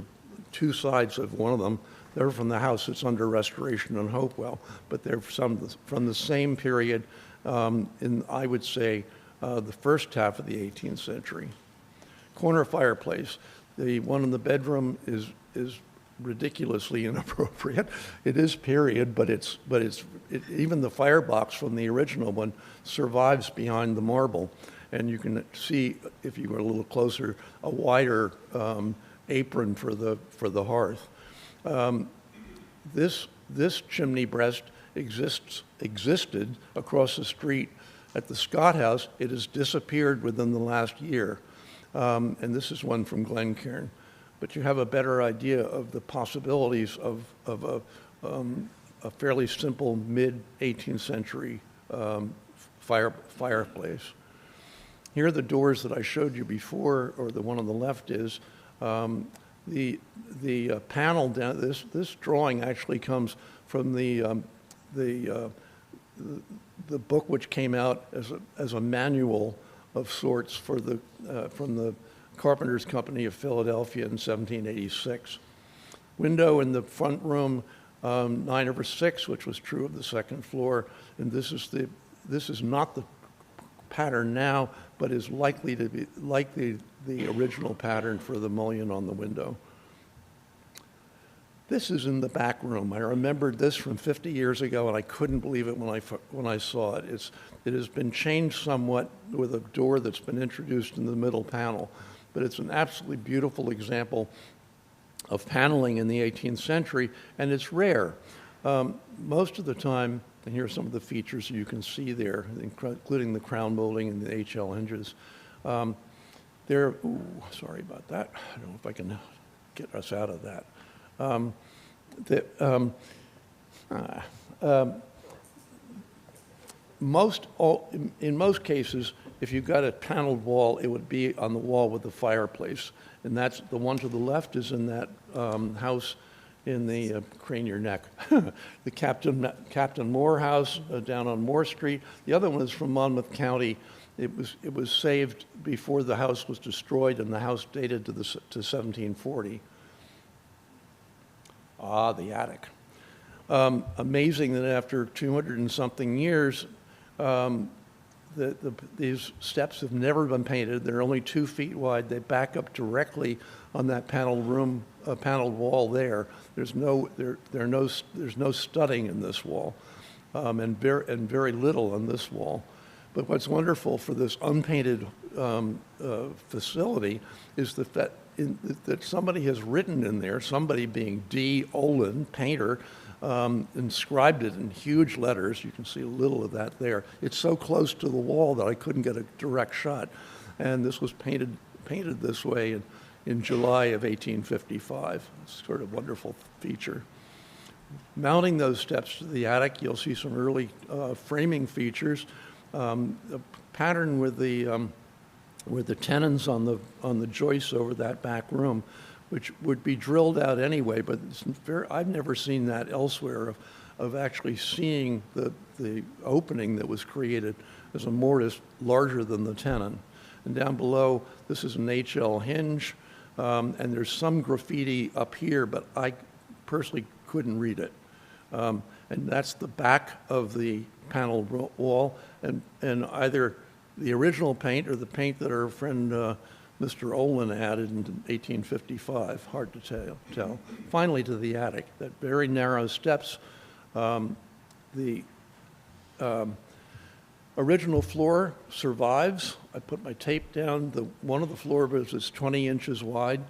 two sides of one of them. They're from the house that's under restoration in Hopewell, but they're from the same period in, I would say, the first half of the 18th century. Corner fireplace. The one in the bedroom is ridiculously inappropriate. It is period, but even the firebox from the original one survives behind the marble. And you can see, if you were a little closer, a wider apron for the hearth. This chimney breast existed across the street at the Scott House. It has disappeared within the last year. And this is one from Glencairn. But you have a better idea of the possibilities of a fairly simple mid-18th century fireplace. Here are the doors that I showed you before, or the one on the left is. The panel down, this drawing actually comes from the book which came out as a manual of sorts for from the Carpenters Company of Philadelphia in 1786. Window in the front room, 9/6, which was true of the second floor, and this is not the pattern now, but is likely to be like the original pattern for the mullion on the window. This is in the back room. I remembered this from 50 years ago, and I couldn't believe it when I saw it. It has been changed somewhat with a door that's been introduced in the middle panel, but it's an absolutely beautiful example of paneling in the 18th century, and it's rare. Most of the time, and here are some of the features you can see there, including the crown molding and the HL hinges. Sorry about that. I don't know if I can get us out of that. In most cases, if you've got a paneled wall, it would be on the wall with the fireplace. And that's the one to the left is in that house in the crane your neck. The Captain Moore house down on Moore Street. The other one is from Monmouth County. It was saved before the house was destroyed, and the house dated to 1740. Ah, the attic. Amazing that after 200 and something years, these steps have never been painted. They're only 2 feet wide. They back up directly on that paneled wall there. There's no studding in this wall, and very little on this wall. But what's wonderful for this unpainted facility is that somebody has written in there, somebody being D. Olin, painter, inscribed it in huge letters. You can see a little of that there. It's so close to the wall that I couldn't get a direct shot. And this was painted this way in July of 1855. It's sort of wonderful feature. Mounting those steps to the attic, you'll see some early framing features. A pattern with the tenons on the joists over that back room, which would be drilled out anyway, but I've never seen that elsewhere, of actually seeing the opening that was created as a mortise larger than the tenon. And down below, this is an HL hinge, and there's some graffiti up here, but I personally couldn't read it. And that's the back of the paneled wall, and either the original paint or the paint that our friend Mr. Olin added in 1855, hard to tell. Finally, to the attic, that very narrow steps. The original floor survives. I put my tape down. One of the floors is 20 inches wide.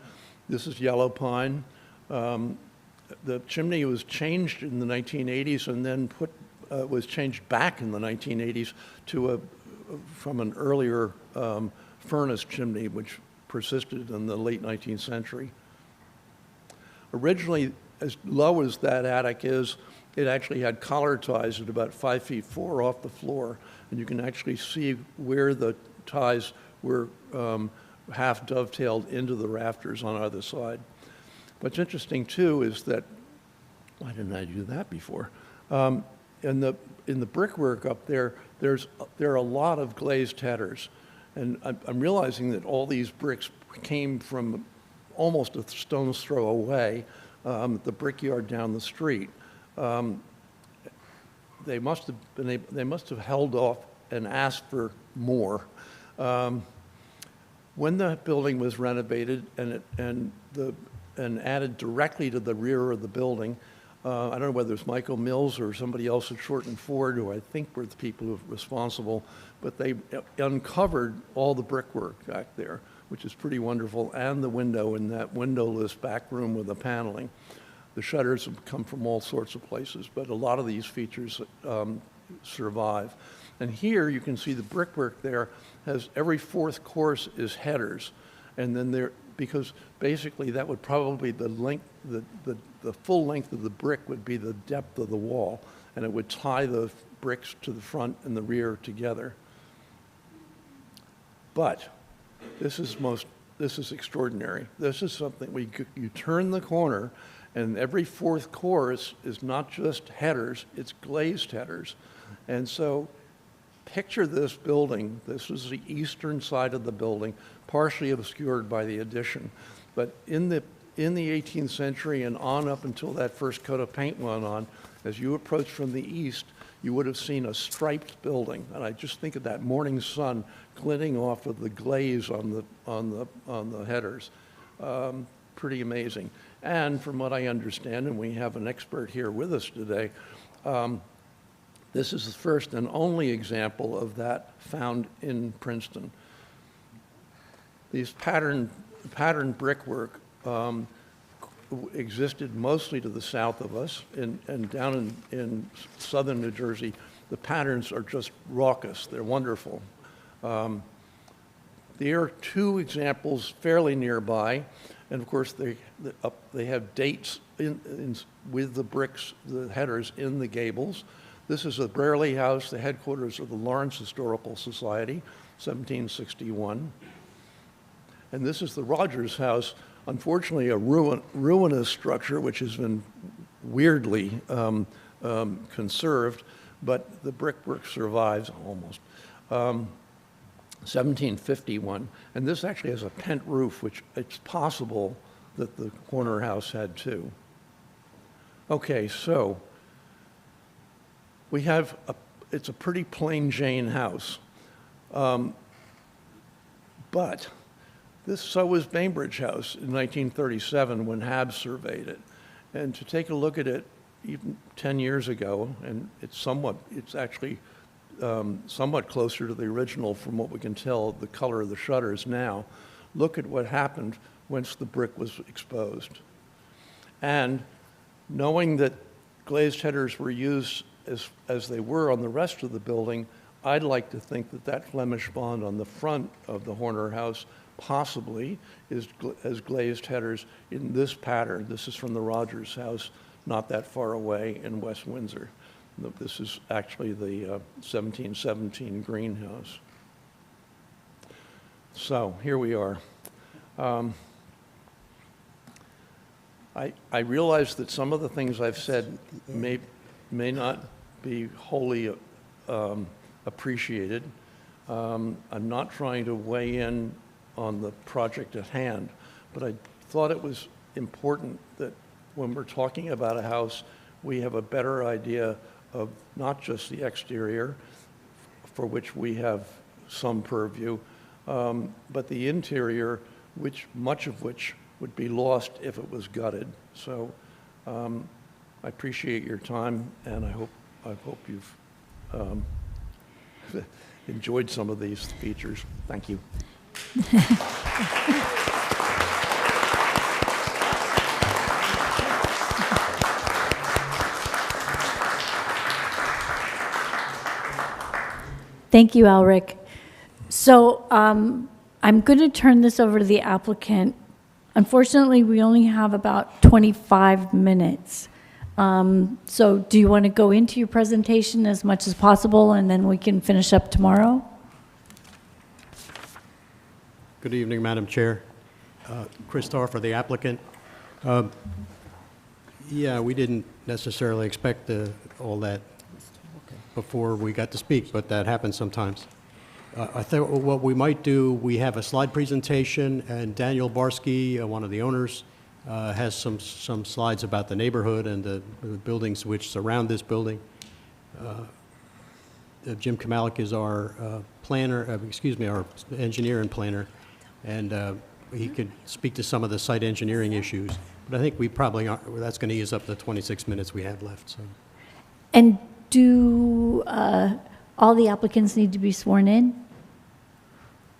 This is yellow pine. The chimney was changed in the 1980s and then was changed back in the 1980s from an earlier furnace chimney, which persisted in the late 19th century. Originally, as low as that attic is, it actually had collar ties at about 5 feet 4 off the floor, and you can actually see where the ties were half dovetailed into the rafters on either side. What's interesting too is that, why didn't I do that before? In the brickwork up there, there are a lot of glazed headers. And I'm realizing that all these bricks came from almost a stone's throw away, the brickyard down the street. They must have held off and asked for more. When the building was renovated and added directly to the rear of the building, I don't know whether it's Michael Mills or somebody else at Shorten Ford, who I think were the people who were responsible, but they uncovered all the brickwork back there, which is pretty wonderful, and the window in that windowless back room with the paneling. The shutters have come from all sorts of places, but a lot of these features survive. And here you can see the brickwork there has every fourth course is headers, and then there, because basically that would probably the length, the full length of the brick would be the depth of the wall, and it would tie the bricks to the front and the rear together. But this is extraordinary. This is something you turn the corner, and every fourth course is not just headers, it's glazed headers. And so picture this building. This is the eastern side of the building, partially obscured by the addition. But in the 18th century and on up until that first coat of paint went on, as you approach from the east, you would have seen a striped building. And I just think of that morning sun glinting off of the glaze on the headers. Pretty amazing. And from what I understand, and we have an expert here with us today, this is the first and only example of that found in Princeton. These patterned brickwork existed mostly to the south of us, and down in southern New Jersey, the patterns are just raucous. They're wonderful. There are two examples fairly nearby, and of course they have dates with the bricks, the headers in the gables. This is the Brierley House, the headquarters of the Lawrence Historical Society, 1761. And this is the Rogers House, unfortunately a ruinous structure which has been weirdly conserved, but the brickwork survives almost. 1751, and this actually has a pent roof, which it's possible that the corner house had too. Okay, so we have it's a pretty plain Jane house, but so was Bainbridge House in 1937 when Habs surveyed it, and to take a look at it even 10 years ago, and it's actually somewhat closer to the original from what we can tell, the color of the shutters now. Look at what happened once the brick was exposed. And knowing that glazed headers were used as they were on the rest of the building, I'd like to think that that Flemish bond on the front of the Horner House possibly has glazed headers in this pattern. This is from the Rogers House, not that far away in West Windsor. This is actually the 1717 greenhouse. So here we are. I realize that some of the things I've said may not be wholly appreciated. I'm not trying to weigh in on the project at hand, but I thought it was important that when we're talking about a house, we have a better idea of not just the exterior, for which we have some purview, but the interior, much of which would be lost if it was gutted. So I appreciate your time, and I hope you've enjoyed some of these features. Thank you. Thank you, Alric. So I'm going to turn this over to the applicant. Unfortunately, we only have about 25 minutes. So do you want to go into your presentation as much as possible, and then we can finish up tomorrow? Good evening, Madam Chair. Chris Tarr for the applicant. Yeah, we didn't necessarily expect all that before we got to speak, but that happens sometimes. I think what we might do, we have a slide presentation, and Daniel Barsky, one of the owners, has some slides about the neighborhood and the buildings which surround this building. Jim Kamalik is our our engineer and planner, and he could speak to some of the site engineering issues. But I think we probably aren't, that's going to use up the 26 minutes we have left, so. And do all the applicants need to be sworn in?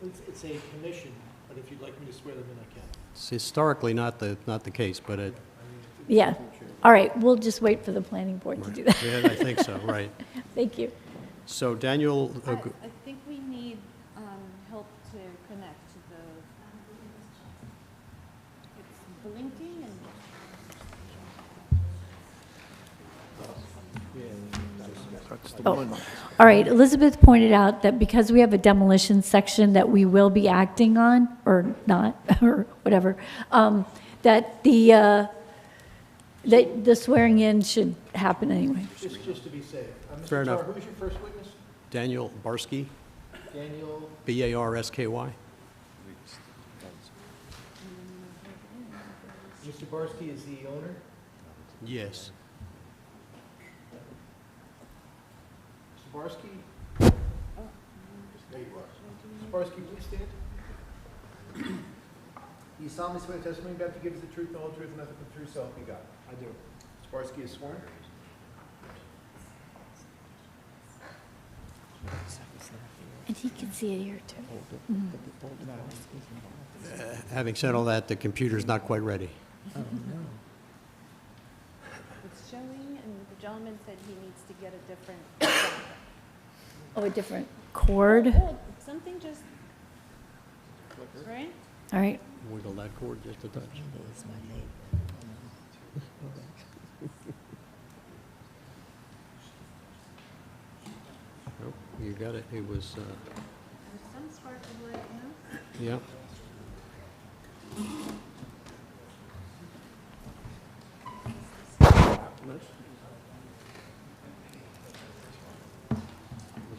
It's a commission, but if you'd like me to swear them in, I can. It's historically not the case, but Yeah. All right, we'll just wait for the planning board to do that. yeah, I think so, right. Thank you. So Daniel, I think we need help to connect to the, it's blinking and. Oh, all right, Elizabeth pointed out that because we have a demolition section that we will be acting on, or not, or whatever, that the swearing in should happen anyway. Just to be safe. Fair Mr. Tar, enough. who's your first witness? Daniel Barsky, Daniel, B-A-R-S-K-Y. Mr. Barsky is the owner. Yes. Mr. Barsky? There you are. Mr. Barsky, please stand. You solemnly swear the testimony you're about to give is the truth, the whole truth, and nothing but the truth, so help you God. I do. Mr. Barsky is sworn. And he can see it here, too. Having said all that, the computer's not quite ready. It's showing, and the gentleman said he needs to get a different. Oh, a different cord? Oh, something just, right? All right. Wiggle that cord just a touch. Nope, you got it. It was, There's some spark of light now. yeah.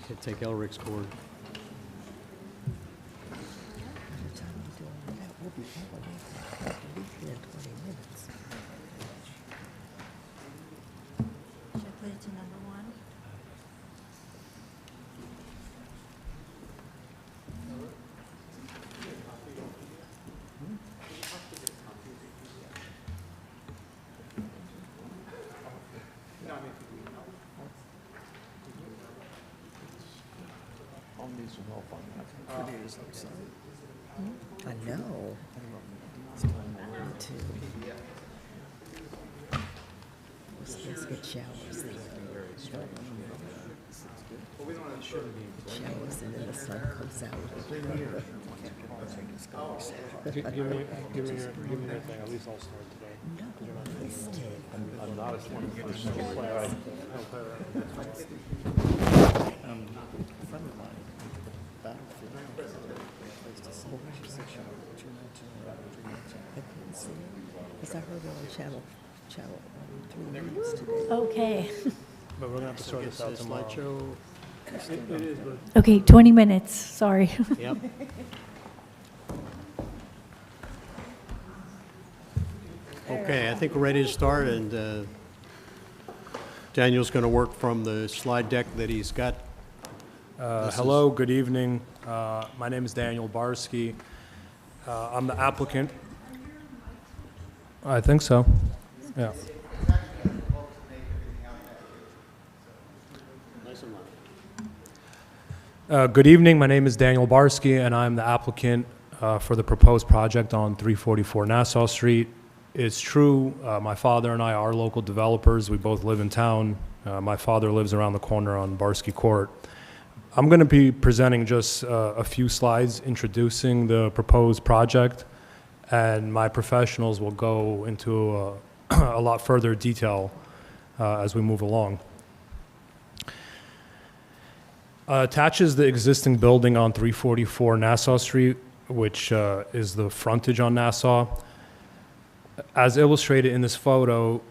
Okay, take Elric's cord. Should I put it to number one? I know. Let's get showers. Showers and then the sun comes out. Give me your thing, at least I'll start today. No, wasted. I'm not a sworn in. I don't play around. A friend of mine, Battlefield. I couldn't see it, because I heard it on channel 3 News today. Okay. But we're gonna have to sort this out tomorrow. Slideshow. It is, but Okay, 20 minutes, sorry. Yep. Okay, I think we're ready to start, and Daniel's going to work from the slide deck that he's got. hello, good evening. My name is Daniel Barsky. I'm the applicant. I think so. Yeah. Good evening. My name is Daniel Barsky, and I'm the applicant for the proposed project on 344 Nassau Street. It's true, my father and I are local developers. We both live in town. My father lives around the corner on Barsky Court. I'm going to be presenting just a few slides introducing the proposed project, and my professionals will go into a lot further detail as we move along. Attaches the existing building on 344 Nassau Street, which is the frontage on Nassau. As illustrated in this photo,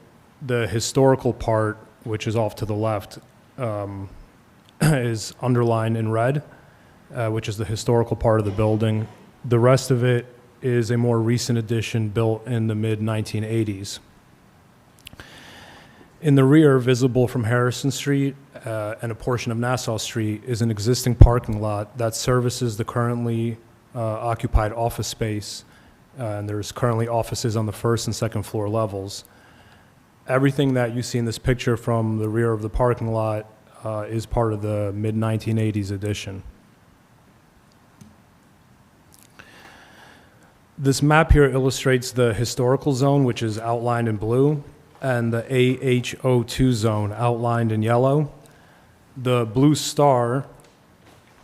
the historical part, which is off to the left, is underlined in red. which is the historical part of the building. The rest of it is a more recent addition built in the mid-1980s. In the rear, visible from Harrison Street and a portion of Nassau Street, is an existing parking lot that services the currently occupied office space, and there's currently offices on the first and second floor levels. Everything that you see in this picture from the rear of the parking lot is part of the mid-1980s addition. This map here illustrates the historical zone, which is outlined in blue, and the AH02 zone, outlined in yellow. The blue star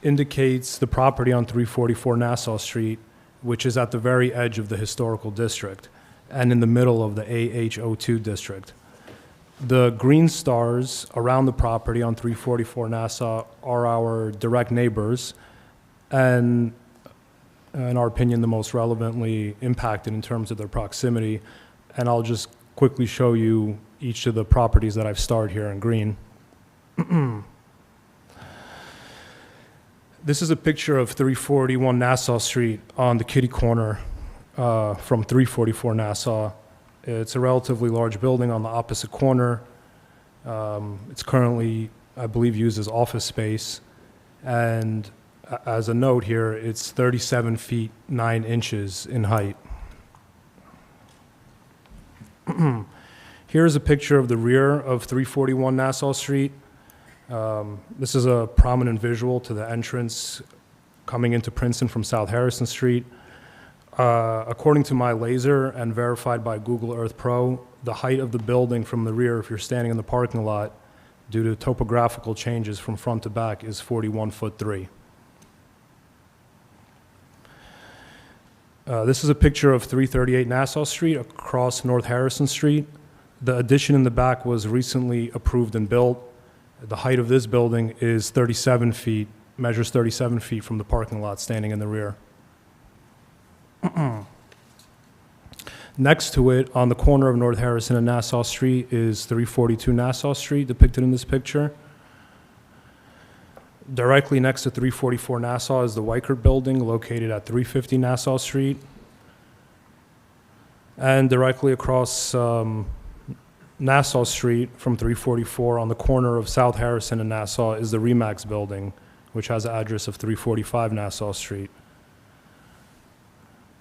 indicates the property on 344 Nassau Street, which is at the very edge of the historical district and in the middle of the AH02 district. The green stars around the property on 344 Nassau are our direct neighbors, and in our opinion, the most relevantly impacted in terms of their proximity. And I'll just quickly show you each of the properties that I've starred here in green. This is a picture of 341 Nassau Street on the kitty corner from 344 Nassau. It's a relatively large building on the opposite corner. It's currently, I believe, used as office space. And as a note here, it's 37 feet 9 inches in height. Here's a picture of the rear of 341 Nassau Street. This is a prominent visual to the entrance coming into Princeton from South Harrison Street. According to my laser and verified by Google Earth Pro, the height of the building from the rear, if you're standing in the parking lot, due to topographical changes from front to back, is 41'3". This is a picture of 338 Nassau Street across North Harrison Street. The addition in the back was recently approved and built. The height of this building is 37 feet, measures 37 feet from the parking lot standing in the rear. Next to it, on the corner of North Harrison and Nassau Street, is 342 Nassau Street, depicted in this picture. Directly next to 344 Nassau is the Weichert Building, located at 350 Nassau Street. And directly across Nassau Street from 344 on the corner of South Harrison and Nassau is the Remax Building, which has an address of 345 Nassau Street.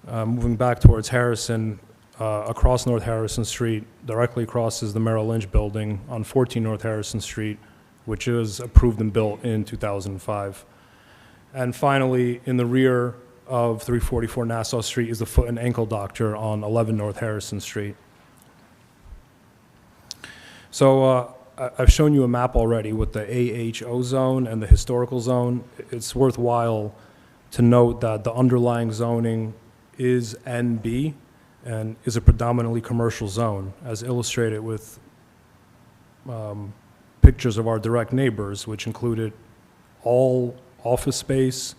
Moving back towards Harrison, across North Harrison Street, directly across is the Merrill Lynch Building on 14 North Harrison Street, which was approved and built in 2005. And finally, in the rear of 344 Nassau Street is the Foot and Ankle Doctor on 11 North Harrison Street. So I've shown you a map already with the AHO zone and the historical zone. It's worthwhile to note that the underlying zoning is NB and is a predominantly commercial zone, as illustrated with pictures of our direct neighbors, which included all office space.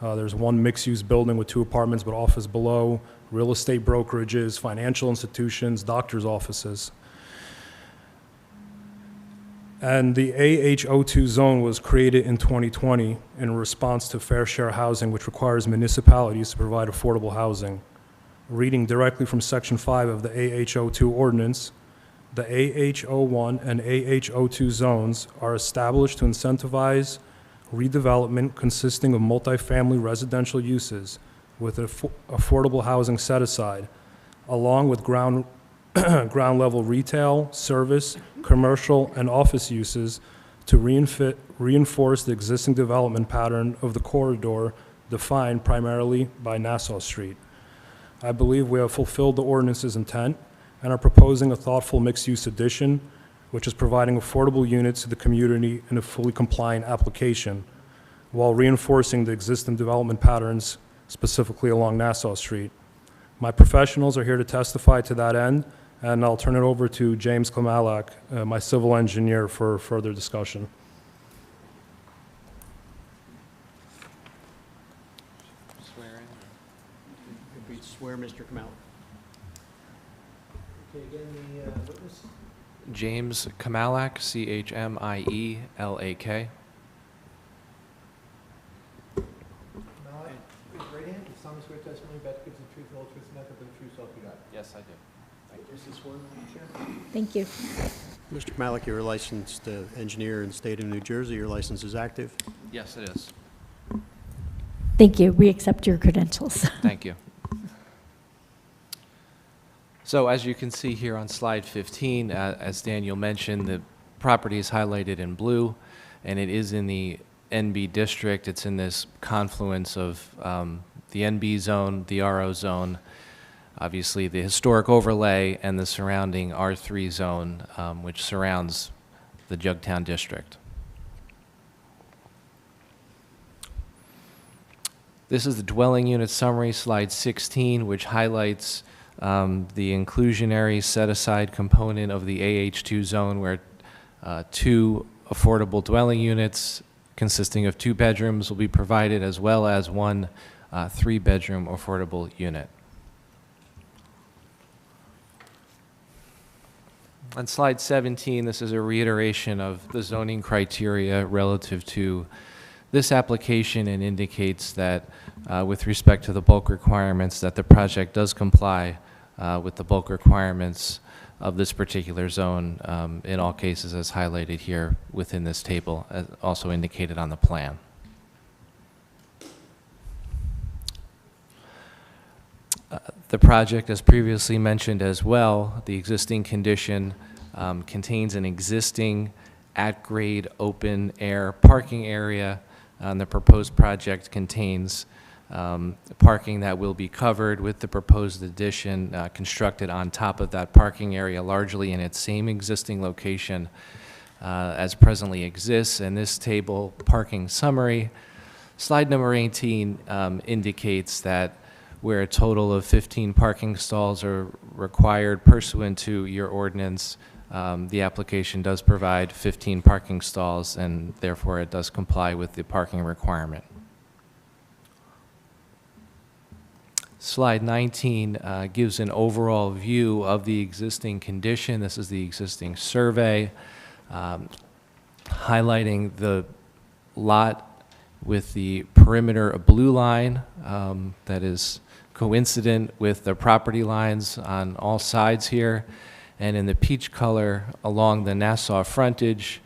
There's one mixed-use building with 2 apartments, but office below, real estate brokerages, financial institutions, doctors' offices. And the AH02 zone was created in 2020 in response to fair share housing, which requires municipalities to provide affordable housing. Reading directly from Section 5 of the AH02 ordinance, the AH01 and AH02 zones are established to incentivize redevelopment consisting of multifamily residential uses with affordable housing set aside, along with ground level retail, service, commercial, and office uses to reinforce the existing development pattern of the corridor defined primarily by Nassau Street. I believe we have fulfilled the ordinance's intent and are proposing a thoughtful mixed-use addition, which is providing affordable units to the community in a fully compliant application, while reinforcing the existing development patterns, specifically along Nassau Street. My professionals are here to testify to that end, and I'll turn it over to James Klamalak, my civil engineer, for further discussion. Swear in. Could we swear Mr. Kamala? Okay, again, the witness. James Kamalak, CHMIELAK. Yes, I do. Thank you. Mr. Malik, you're a licensed engineer in the state of New Jersey. Your license is active. Yes, it is. Thank you. We accept your credentials. Thank you. So as you can see here on slide 15, as Daniel mentioned, the property is highlighted in blue, and it is in the NB district. It's in this confluence of the NB zone, the RO zone, obviously the historic overlay, and the surrounding R3 zone, which surrounds the Jugtown district. This is the dwelling unit summary, slide 16, which highlights the inclusionary set-aside component of the AH2 zone, where 2 affordable dwelling units consisting of 2 bedrooms will be provided, as well as 1 3-bedroom affordable unit. On slide 17, this is a reiteration of the zoning criteria relative to this application, and indicates that with respect to the bulk requirements, that the project does comply with the bulk requirements of this particular zone in all cases as highlighted here within this table, as also indicated on the plan. The project, as previously mentioned as well, the existing condition contains an existing at-grade open-air parking area. The proposed project contains parking that will be covered with the proposed addition constructed on top of that parking area, largely in its same existing location as presently exists. And this table parking summary, slide number 18, indicates that where a total of 15 parking stalls are required pursuant to your ordinance, the application does provide 15 parking stalls, and therefore it does comply with the parking requirement. Slide 19 gives an overall view of the existing condition. This is the existing survey, highlighting the lot with the perimeter blue line that is coincident with the property lines on all sides here, and in the peach color along the Nassau frontage,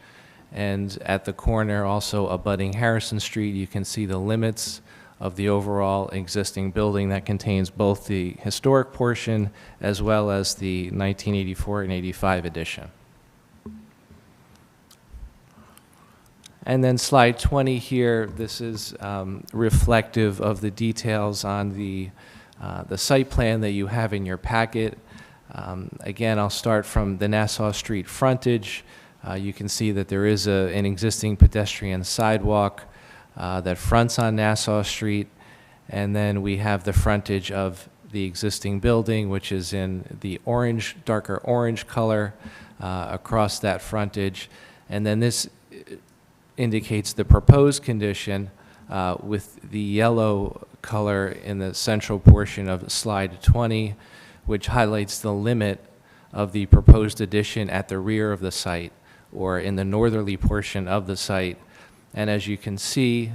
and at the corner also abutting Harrison Street, you can see the limits of the overall existing building that contains both the historic portion as well as the 1984 and 85 addition. And then slide 20 here, this is reflective of the details on the site plan that you have in your packet. Again, I'll start from the Nassau Street frontage. You can see that there is an existing pedestrian sidewalk that fronts on Nassau Street, and then we have the frontage of the existing building, which is in the orange, darker orange color across that frontage. And then this indicates the proposed condition with the yellow color in the central portion of slide 20, which highlights the limit of the proposed addition at the rear of the site, or in the northerly portion of the site. And as you can see,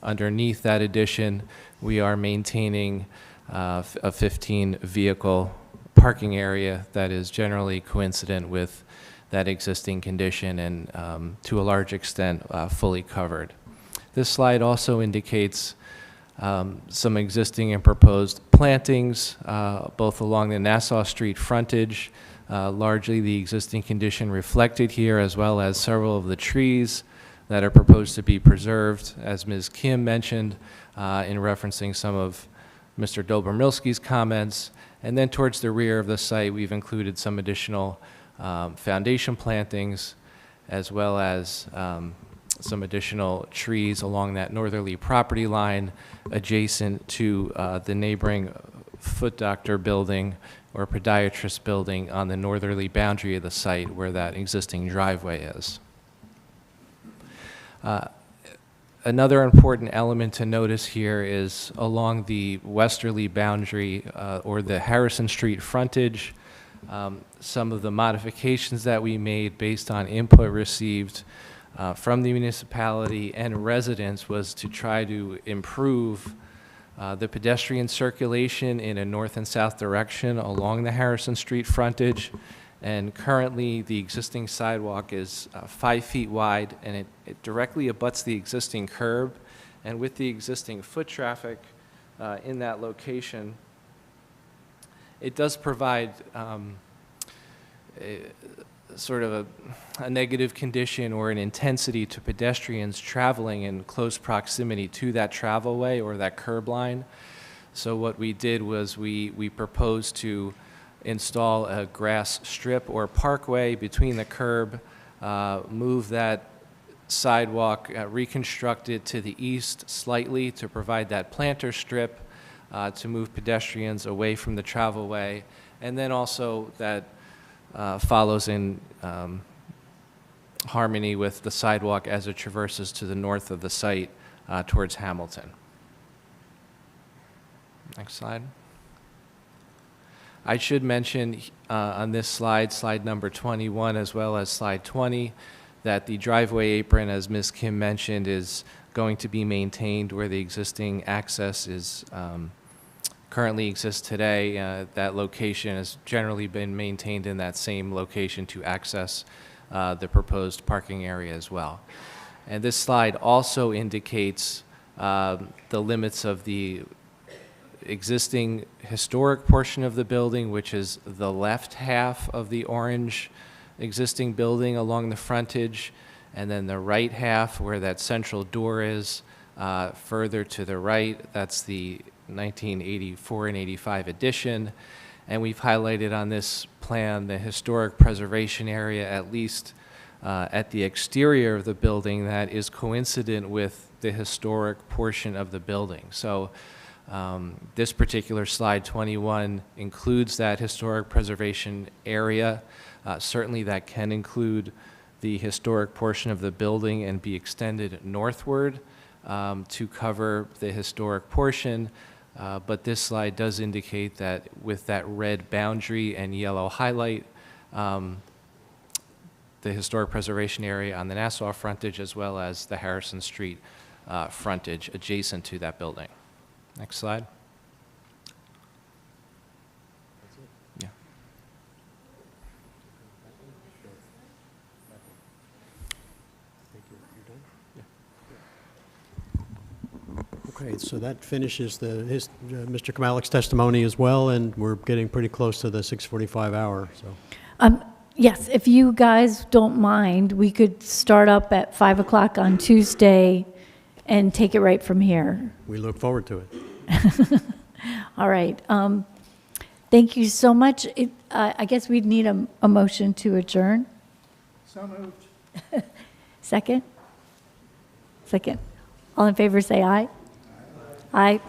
underneath that addition, we are maintaining a 15-vehicle parking area that is generally coincident with that existing condition, and to a large extent fully covered. This slide also indicates some existing and proposed plantings, both along the Nassau Street frontage, largely the existing condition reflected here, as well as several of the trees that are proposed to be preserved, as Ms. Kim mentioned, in referencing some of Mr. Dobromilski's comments. And then towards the rear of the site, we've included some additional foundation plantings, as well as some additional trees along that northerly property line adjacent to the neighboring Foot Doctor building or podiatrist building on the northerly boundary of the site where that existing driveway is. Another important element to notice here is along the westerly boundary or the Harrison Street frontage, some of the modifications that we made based on input received from the municipality and residents was to try to improve The pedestrian circulation in a north and south direction along the Harrison Street frontage, and currently the existing sidewalk is 5 feet wide, and it directly abuts the existing curb, and with the existing foot traffic in that location, it does provide sort of a negative condition or an intensity to pedestrians traveling in close proximity to that travelway or that curb line. So what we did was we proposed to install a grass strip or parkway between the curb, move that sidewalk, reconstruct it to the east slightly to provide that planter strip to move pedestrians away from the travelway, and then also that follows in harmony with the sidewalk as it traverses to the north of the site towards Hamilton. Next slide. I should mention on this slide, slide number 21 as well as slide 20, that the driveway apron, as Ms. Kim mentioned, is going to be maintained where the existing access is currently exists today. That location has generally been maintained in that same location to access the proposed parking area as well. And this slide also indicates the limits of the existing historic portion of the building, which is the left half of the orange existing building along the frontage, and then the right half where that central door is further to the right. That's the 1984 and 85 addition. And we've highlighted on this plan the historic preservation area, at least at the exterior of the building, that is coincident with the historic portion of the building. So this particular slide 21 includes that historic preservation area. Certainly that can include the historic portion of the building and be extended northward to cover the historic portion. But this slide does indicate that with that red boundary and yellow highlight, the historic preservation area on the Nassau frontage as well as the Harrison Street frontage adjacent to that building. Next slide. Yeah. Okay, so that finishes Mr. Kamalik's testimony as well, and we're getting pretty close to the 6:45 hour, so. Yes, if you guys don't mind, we could start up at 5 o'clock on Tuesday and take it right from here. We look forward to it. All right. Thank you so much. I guess we'd need a motion to adjourn. So moved. Second? Second. All in favor, say aye. Aye.